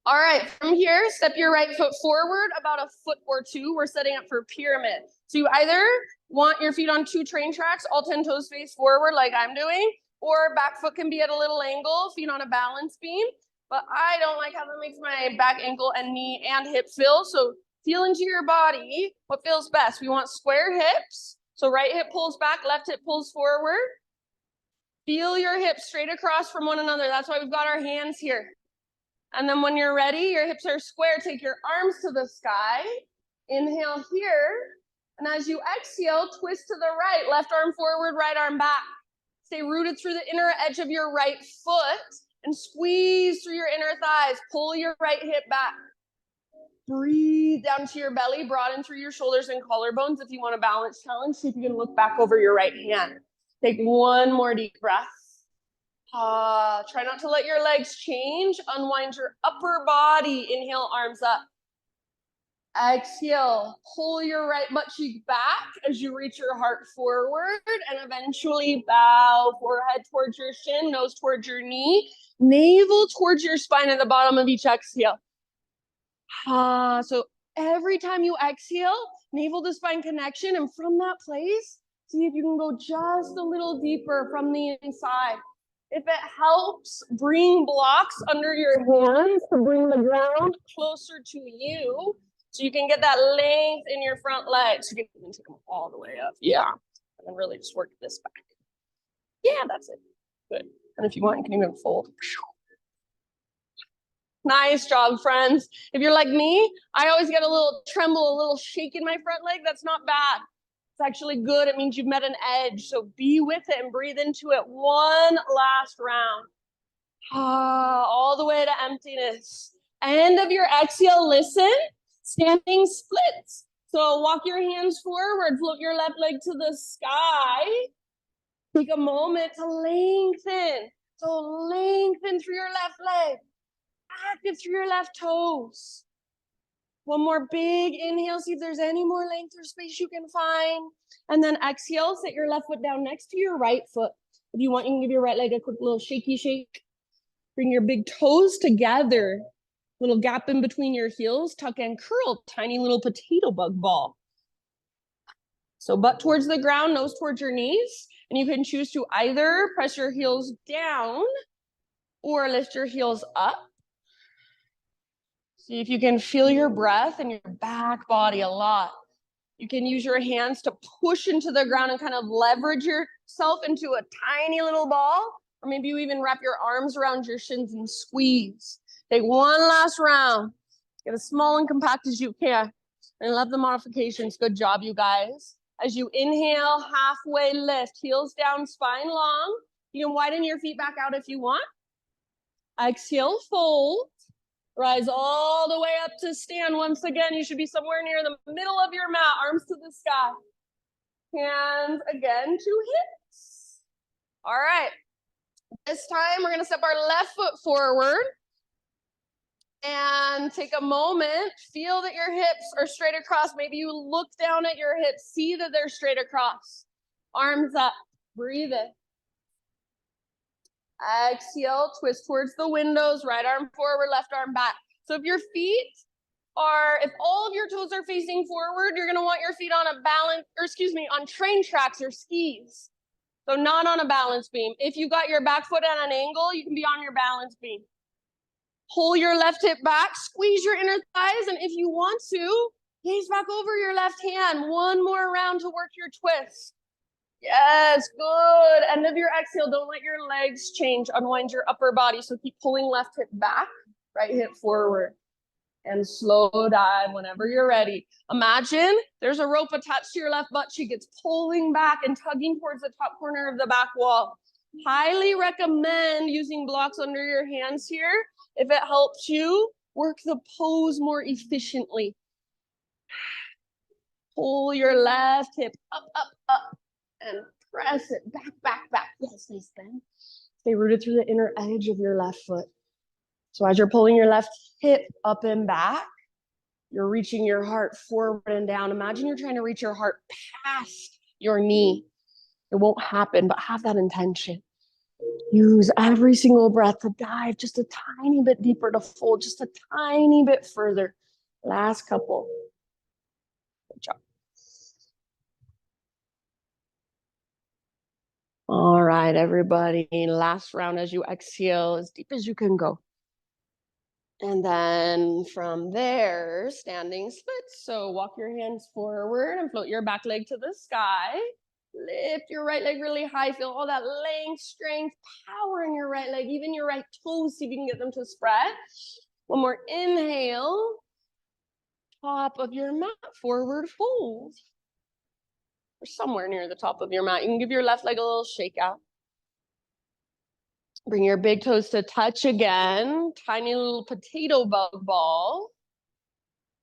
All right, from here, step your right foot forward about a foot or two. We're setting up for pyramid. So you either want your feet on 2 train tracks, all 10 toes face forward like I'm doing, or back foot can be at a little angle, feet on a balance beam. But I don't like how that makes my back, ankle, and knee and hip feel. So feel into your body what feels best. We want square hips. So right hip pulls back, left hip pulls forward. Feel your hips straight across from one another. That's why we've got our hands here. And then when you're ready, your hips are square, take your arms to the sky. Inhale here. And as you exhale, twist to the right, left arm forward, right arm back. Stay rooted through the inner edge of your right foot and squeeze through your inner thighs. Pull your right hip back. Breathe down to your belly, broaden through your shoulders and collarbones. If you want a balance challenge, see if you can look back over your right hand. Take one more deep breath. Try not to let your legs change. Unwind your upper body. Inhale, arms up. Exhale, pull your right butt cheek back as you reach your heart forward and eventually bow forehead towards your shin, nose towards your knee, navel towards your spine at the bottom of each exhale. So every time you exhale, navel to spine connection, and from that place, see if you can go just a little deeper from the inside. If it helps, bring blocks under your hands to bring the ground closer to you so you can get that length in your front legs. You can even take them all the way up. Yeah. And then really just work this back. Yeah, that's it. Good. And if you want, you can even fold. Nice job, friends. If you're like me, I always get a little tremble, a little shake in my front leg. That's not bad. It's actually good. It means you've met an edge. So be with it and breathe into it. One last round. All the way to emptiness. End of your exhale, listen. Standing splits. So walk your hands forward, float your left leg to the sky. Take a moment to lengthen. So lengthen through your left leg. Active through your left toes. One more big inhale. See if there's any more length or space you can find. And then exhale, set your left foot down next to your right foot. If you want, you can give your right leg a quick little shaky shake. Bring your big toes together. Little gap in between your heels. Tuck and curl. Tiny little potato bug ball. So butt towards the ground, nose towards your knees. And you can choose to either press your heels down or lift your heels up. See if you can feel your breath and your back body a lot. You can use your hands to push into the ground and kind of leverage yourself into a tiny little ball. Or maybe you even wrap your arms around your shins and squeeze. Take one last round. Get as small and compact as you can. And love the modifications. Good job, you guys. As you inhale, halfway lift, heels down, spine long. You can widen your feet back out if you want. Exhale, fold. Rise all the way up to stand. Once again, you should be somewhere near the middle of your mat, arms to the sky. Hands again to hips. All right. This time, we're going to step our left foot forward. And take a moment. Feel that your hips are straight across. Maybe you look down at your hips. See that they're straight across. Arms up. Breathe in. Exhale, twist towards the windows, right arm forward, left arm back. So if your feet if all of your toes are facing forward, you're gonna want your feet on on train tracks or skis. So not on a balance beam. If you got your back foot at an angle, you can be on your balance beam. Pull your left hip back, squeeze your inner thighs, and if you want to, gaze back over your left hand. One more round to work your twist. Yes, good. End of your exhale. Don't let your legs change. Unwind your upper body. So keep pulling left hip back, right hip forward. And slow dive whenever you're ready. Imagine there's a rope attached to your left butt cheek. It's pulling back and tugging towards the top corner of the back wall. Highly recommend using blocks under your hands here if it helps you work the pose more efficiently. Pull your left hip up, up, up. And press it back, back, back. Yes, nice bend. Stay rooted through the inner edge of your left foot. So as you're pulling your left hip up and back, you're reaching your heart forward and down. Imagine you're trying to reach your heart past your knee. It won't happen, but have that intention. Use every single breath to dive just a tiny bit deeper, to fold just a tiny bit further. Last couple. Good job. All right, everybody. Last round as you exhale as deep as you can go. And then from there, standing splits. So walk your hands forward and float your back leg to the sky. Lift your right leg really high. Feel all that length, strength, power in your right leg, even your right toes. See if you can get them to spread. One more inhale. Top of your mat, forward fold. Or somewhere near the top of your mat. You can give your left leg a little shake out. Bring your big toes to touch again. Tiny little potato bug ball.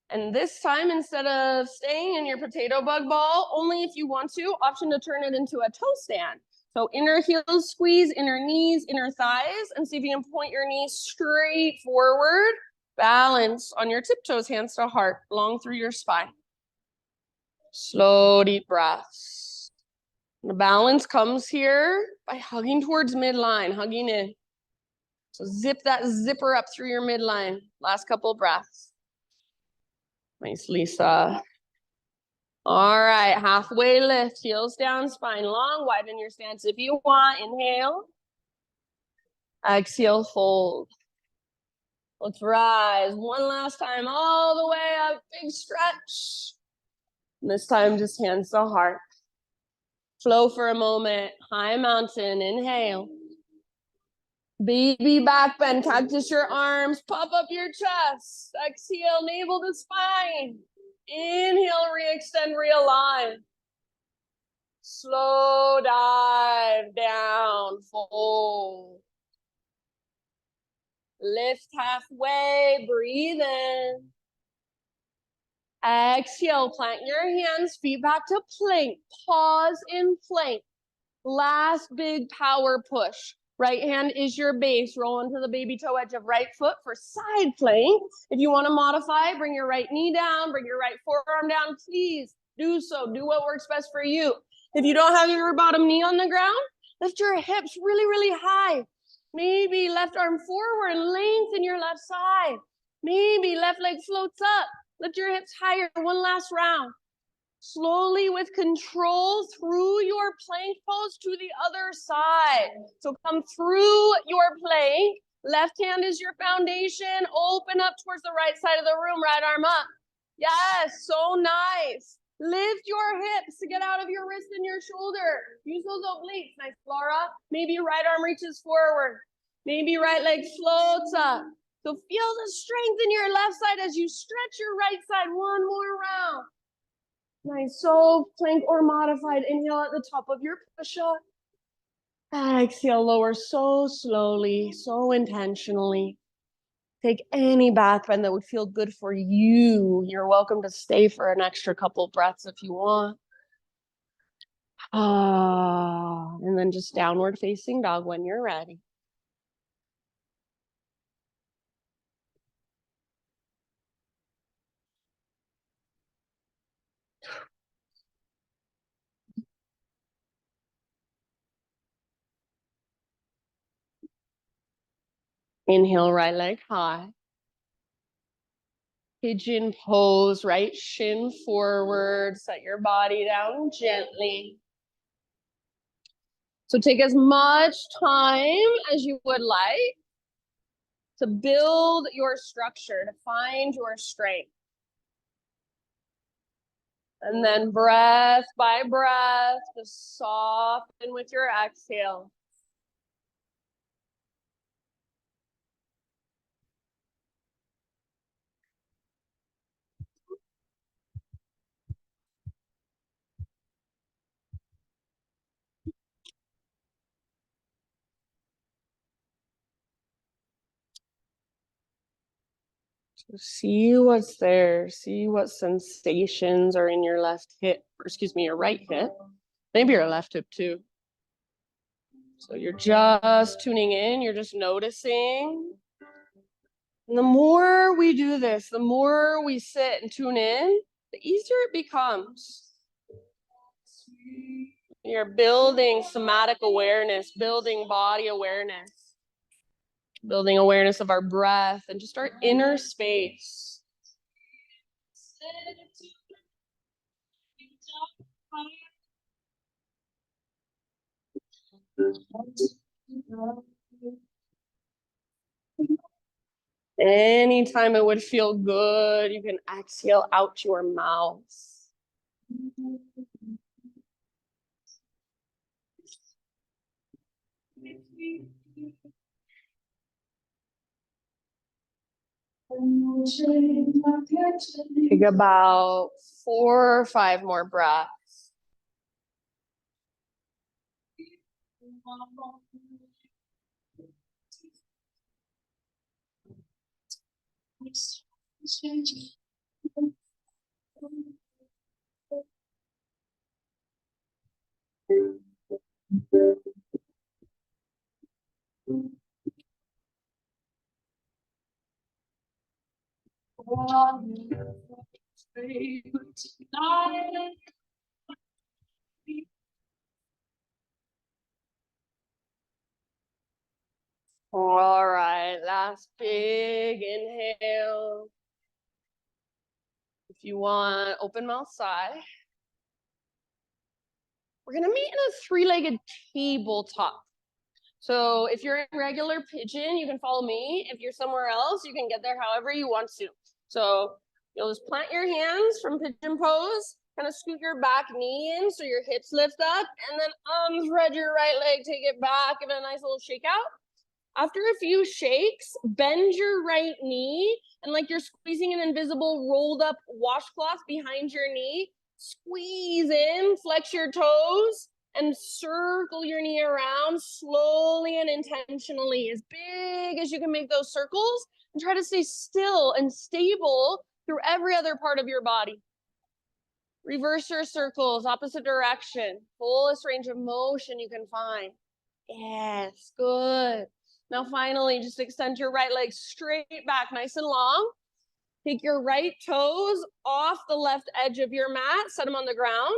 And this time, instead of staying in your potato bug ball, only if you want to, option to turn it into a toe stand. So inner heels squeeze, inner knees, inner thighs, and see if you can point your knees straight forward. Balance on your tiptoes, hands to heart, long through your spine. Slow, deep breaths. The balance comes here by hugging towards midline, hugging in. So zip that zipper up through your midline. Last couple breaths. Nice, Lisa. All right, halfway lift, heels down, spine long. Widen your stance if you want. Inhale. Exhale, fold. Let's rise. One last time, all the way up. Big stretch. And this time, just hands to heart. Flow for a moment. High mountain. Inhale. Baby back bend. Cactus your arms. Puff up your chest. Exhale, navel to spine. Inhale, re-extend, realign. Slow dive down. Fold. Lift halfway. Breathe in. Exhale, plant your hands, feet back to plank. Pause in plank. Last big power push. Right hand is your base. Roll into the baby toe edge of right foot for side plank. If you want to modify, bring your right knee down, bring your right forearm down. Please do so. Do what works best for you. If you don't have your bottom knee on the ground, lift your hips really, really high. Maybe left arm forward and lengthen your left side. Maybe left leg floats up. Lift your hips higher. One last round. Slowly with control through your plank pose to the other side. So come through your plank. Left hand is your foundation. Open up towards the right side of the room. Right arm up. Yes, so nice. Lift your hips to get out of your wrist and your shoulder. Use those obliques. Nice, Laura. Maybe right arm reaches forward. Maybe right leg floats up. So feel the strength in your left side as you stretch your right side. One more round. Nice. So plank or modified. Inhale at the top of your push-up. Exhale, lower so slowly, so intentionally. Take any back bend that would feel good for you. You're welcome to stay for an extra couple breaths if you want. And then just downward facing dog when you're ready. Inhale, right leg high. Pigeon pose, right shin forward. Set your body down gently. So take as much time as you would like to build your structure, to find your strength. And then breath by breath, just soften with your exhale. So see what's there. See what sensations are in your left hip, or excuse me, your right hip. Maybe your left hip too. So you're just tuning in, you're just noticing. And the more we do this, the more we sit and tune in, the easier it becomes. You're building somatic awareness, building body awareness, building awareness of our breath and just our inner space. Anytime it would feel good, you can exhale out your mouth. Take about 4 or 5 more breaths. All right, last big inhale. If you want, open mouth sigh. We're gonna meet in a 3-legged tabletop. So if you're in regular pigeon, you can follow me. If you're somewhere else, you can get there however you want to. So you'll just plant your hands from pigeon pose, kind of scoot your back knee in so your hips lift up, and then unthread your right leg, take it back, give it a nice little shake out. After a few shakes, bend your right knee, and like you're squeezing an invisible rolled up washcloth behind your knee, squeeze in, flex your toes, and circle your knee around slowly and intentionally, as big as you can make those circles, and try to stay still and stable through every other part of your body. Reverse your circles, opposite direction, fullest range of motion you can find. Yes, good. Now finally, just extend your right leg straight back, nice and long. Take your right toes off the left edge of your mat, set them on the ground,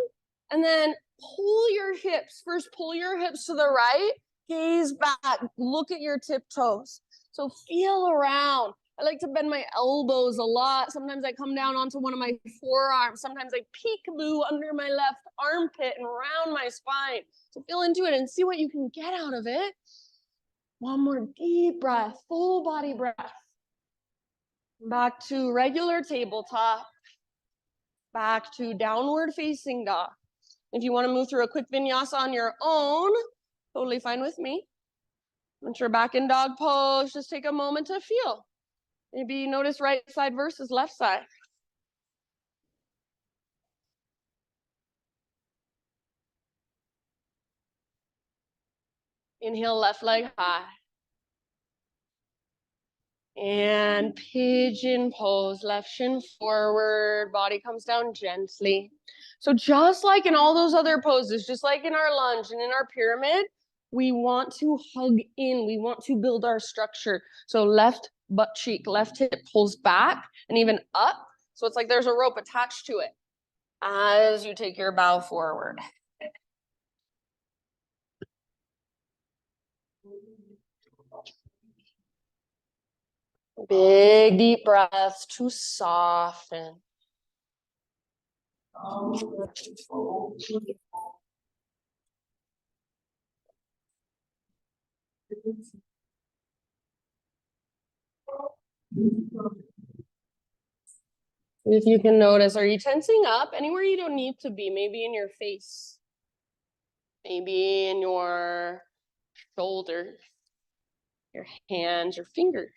and then pull your hips. First, pull your hips to the right, gaze back, look at your tiptoes. So feel around. I like to bend my elbows a lot. Sometimes I come down onto one of my forearms. Sometimes I peekaboo under my left armpit and around my spine. So feel into it and see what you can get out of it. One more deep breath, full body breath. Back to regular tabletop. Back to downward facing dog. If you want to move through a quick vinyasa on your own, totally fine with me. Once you're back in dog pose, just take a moment to feel. Maybe notice right side versus left side. Inhale, left leg high. And pigeon pose, left shin forward, body comes down gently. So just like in all those other poses, just like in our lunge and in our pyramid, we want to hug in, we want to build our structure. So left butt cheek, left hip pulls back and even up. So it's like there's a rope attached to it as you take your bow forward. Big deep breaths to soften. If you can notice, are you tensing up anywhere you don't need to be? Maybe in your face, maybe in your shoulders, your hands, your fingers.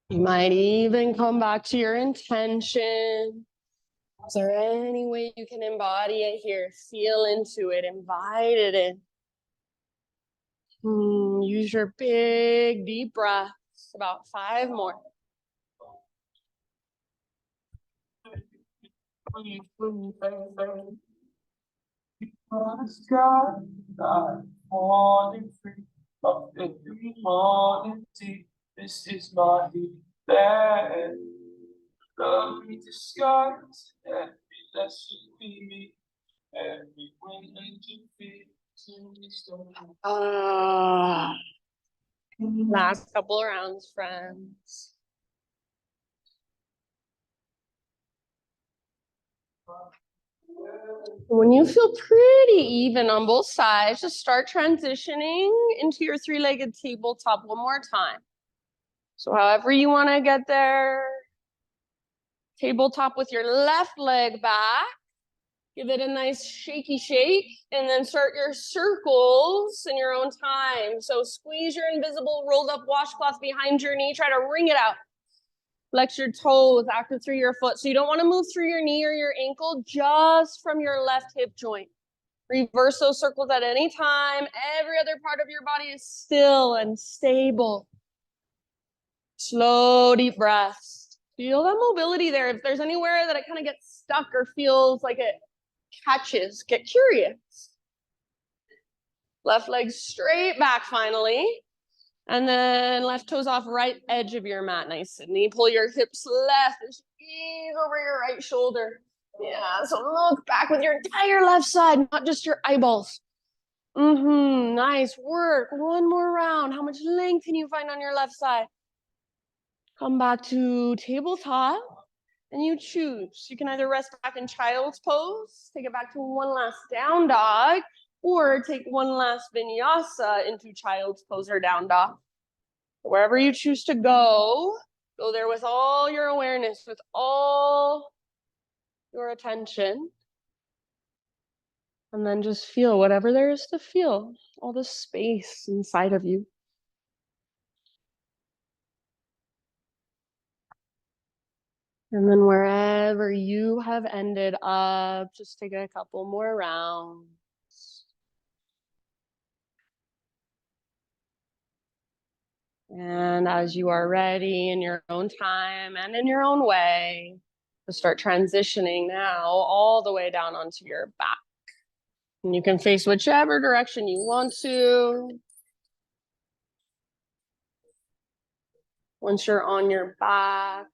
You might even come back to your intention. Is there any way you can embody it here? Feel into it, invite it in. Use your big deep breaths, about 5 more. Morning free of every morning tea. This is my bed. Love me disguise, every lesson be me, every win and defeat. Last couple of rounds, friends. When you feel pretty even on both sides, just start transitioning into your 3-legged tabletop one more time. So however you want to get there, tabletop with your left leg back. Give it a nice shaky shake, and then start your circles in your own time. So squeeze your invisible rolled up washcloth behind your knee. Try to wring it out. Flex your toes, active through your foot. So you don't want to move through your knee or your ankle, just from your left hip joint. Reverse those circles at any time. Every other part of your body is still and stable. Slow, deep breaths. Feel that mobility there. If there's anywhere that it kind of gets stuck or feels like it catches, get curious. Left leg straight back finally. And then left toes off right edge of your mat. Nice and knee. Pull your hips left and squeeze over your right shoulder. Yeah, so look back with your entire left side, not just your eyeballs. Nice work. One more round. How much length can you find on your left side? Come back to tabletop. And you choose. You can either rest back in child's pose, take it back to one last down dog, or take one last vinyasa into child's pose or down dog. Wherever you choose to go there with all your awareness, with all your attention. And then just feel whatever there is to feel, all the space inside of you. And then wherever you have ended up, just take a couple more rounds. And as you are ready in your own time and in your own way, to start transitioning now all the way down onto your back. And you can face whichever direction you want to. Once you're on your back,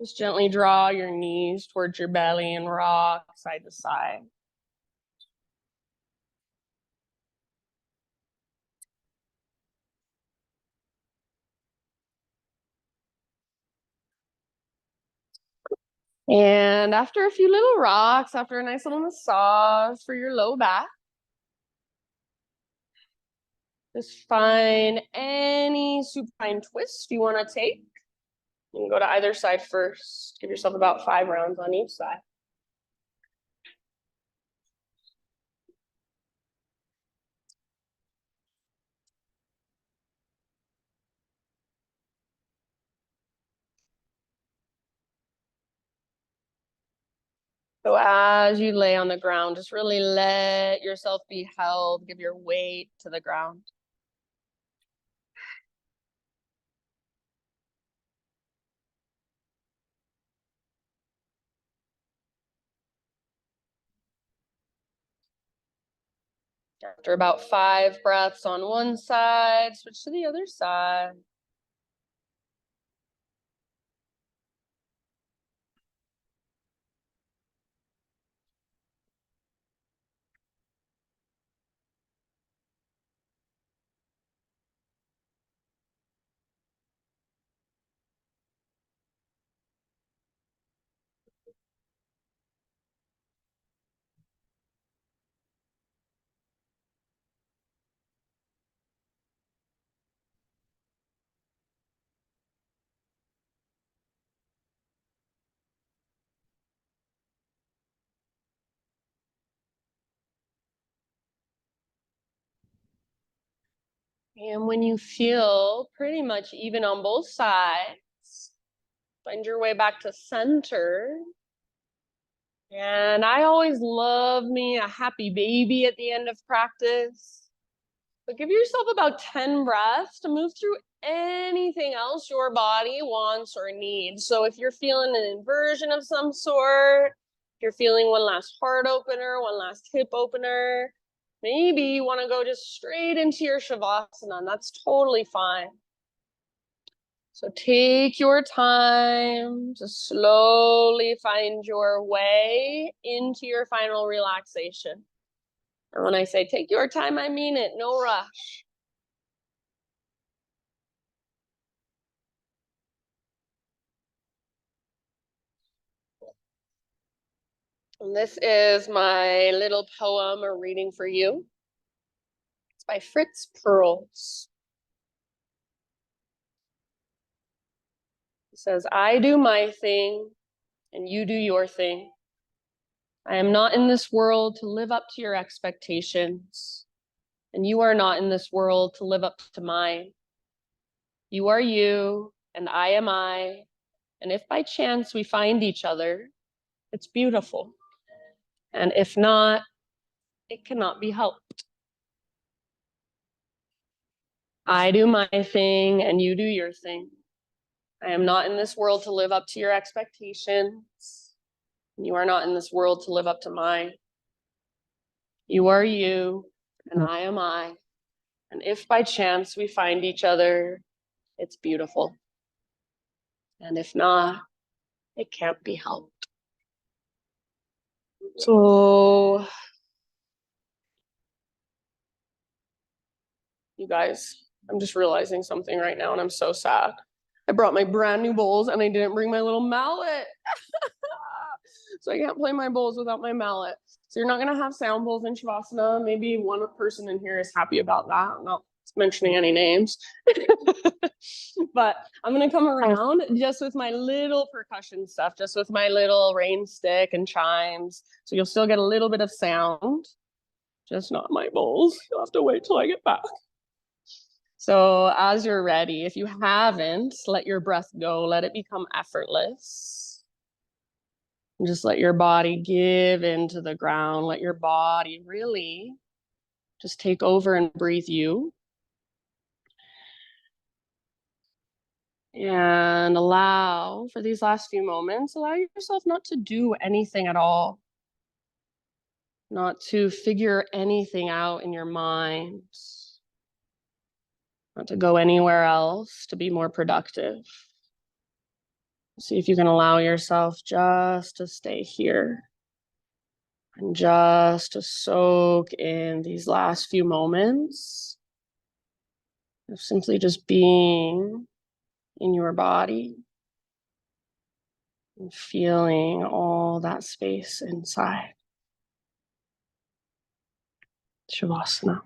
just gently draw your knees towards your belly and rock side to side. And after a few little rocks, after a nice little massage for your low back, just find any supine twist you want to take. You can go to either side first. Give yourself about 5 rounds on each side. So as you lay on the ground, just really let yourself be held. Give your weight to the ground. After about 5 breaths on one side, switch to the other side. And when you feel pretty much even on both sides, find your way back to center. And I always love me a happy baby at the end of practice. But give yourself about 10 breaths to move through anything else your body wants or needs. So if you're feeling an inversion of some sort, if you're feeling one last heart opener, one last hip opener, maybe you want to go just straight into your Shavasana, and that's totally fine. So take your time to slowly find your way into your final relaxation. And when I say take your time, I mean it, no rush. And this is my little poem or reading for you. It's by Fritz Perls. It says, I do my thing and you do your thing. I am not in this world to live up to your expectations, and you are not in this world to live up to mine. You are you, and I am I, and if by chance we find each other, it's beautiful. And if not, it cannot be helped. I do my thing and you do your thing. I am not in this world to live up to your expectations. You are not in this world to live up to mine. You are you, and I am I. And if by chance we find each other, it's beautiful. And if not, it can't be helped. So, you guys, I'm just realizing something right now, and I'm so sad. I brought my brand new bowls, and I didn't bring my little mallet. So I can't play my bowls without my mallet. So you're not gonna have sound bowls in Shavasana. Maybe one person in here is happy about that. I'm not mentioning any names. But I'm gonna come around just with my little percussion stuff, just with my little rain stick and chimes. So you'll still get a little bit of sound, just not my bowls. You'll have to wait till I get back. So as you're ready, if you haven't, let your breath go, let it become effortless. And just let your body give into the ground. Let your body really just take over and breathe you. And allow for these last few moments, allow yourself not to do anything at all, not to figure anything out in your mind, not to go anywhere else to be more productive. See if you can allow yourself just to stay here and just to soak in these last few moments of simply just being in your body and feeling all that space inside. Shavasana.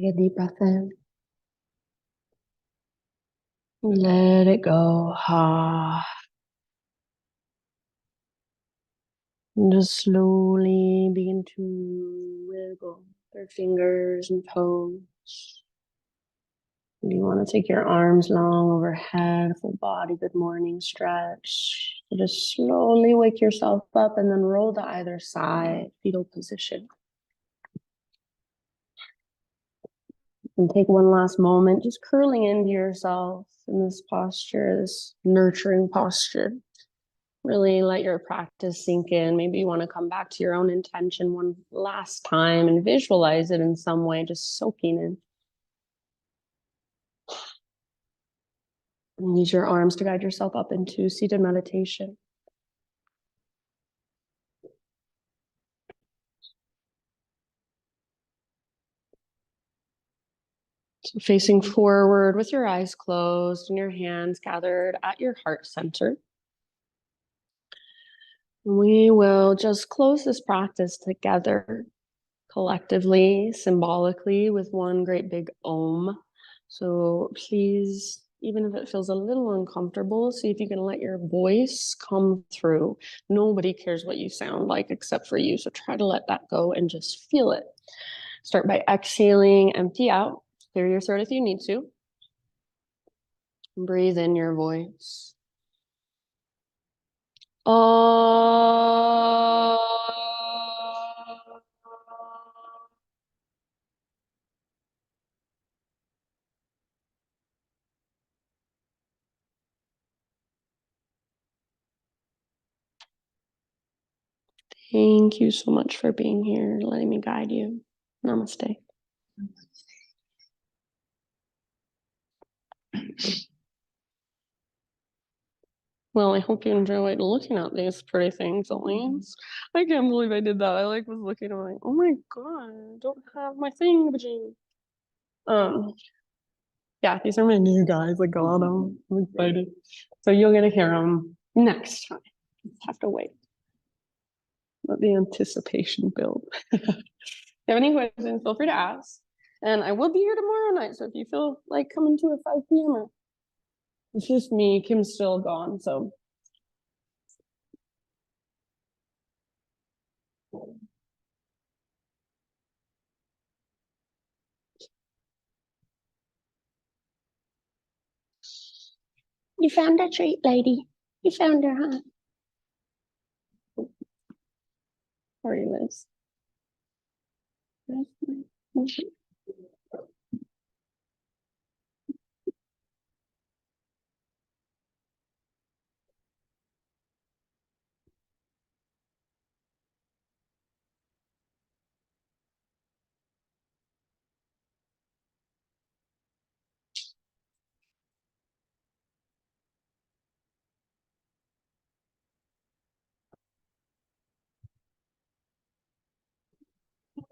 Take a deep breath in. Let it go. Ha. And just slowly begin to wiggle their fingers and toes. You want to take your arms long overhead, full body, good morning stretch. So just slowly wake yourself up and then roll to either side, fetal position. And take one last moment, just curling into yourself in this posture, this nurturing posture. Really let your practice sink in. Maybe you want to come back to your own intention one last time and visualize it in some way, just soaking in. And use your arms to guide yourself up into seated meditation. So facing forward with your eyes closed and your hands gathered at your heart center. We will just close this practice together, collectively, symbolically, with one great big Om. So please, even if it feels a little uncomfortable, see if you can let your voice come through. Nobody cares what you sound like except for you. So try to let that go and just feel it. Start by exhaling, empty out. Clear your throat if you need to. Breathe in your voice. Thank you so much for being here, letting me guide you. Namaste. Well, I hope you enjoyed looking at these pretty things, Elise. I can't believe I did that. I was looking, I'm like, oh my god, I don't have my thing, yeah, these are my new guys. I got them. I'm excited. So you're gonna hear them next time. Just have to wait. Let the anticipation build. If you have any questions, feel free to ask. And I will be here tomorrow night. So if you feel like coming to a 5 p.m. It's just me. Kim's still gone. So you found a treat, lady. You found her, huh? Where he lives.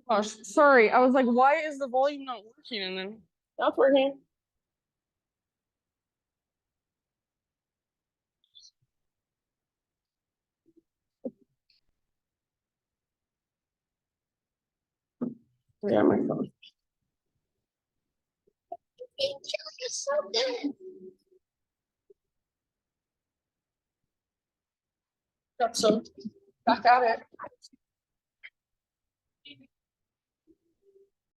Gosh, sorry. I was like, why is the volume not working? And then that's working. Yeah, my phone. You're so good. Got some back at it.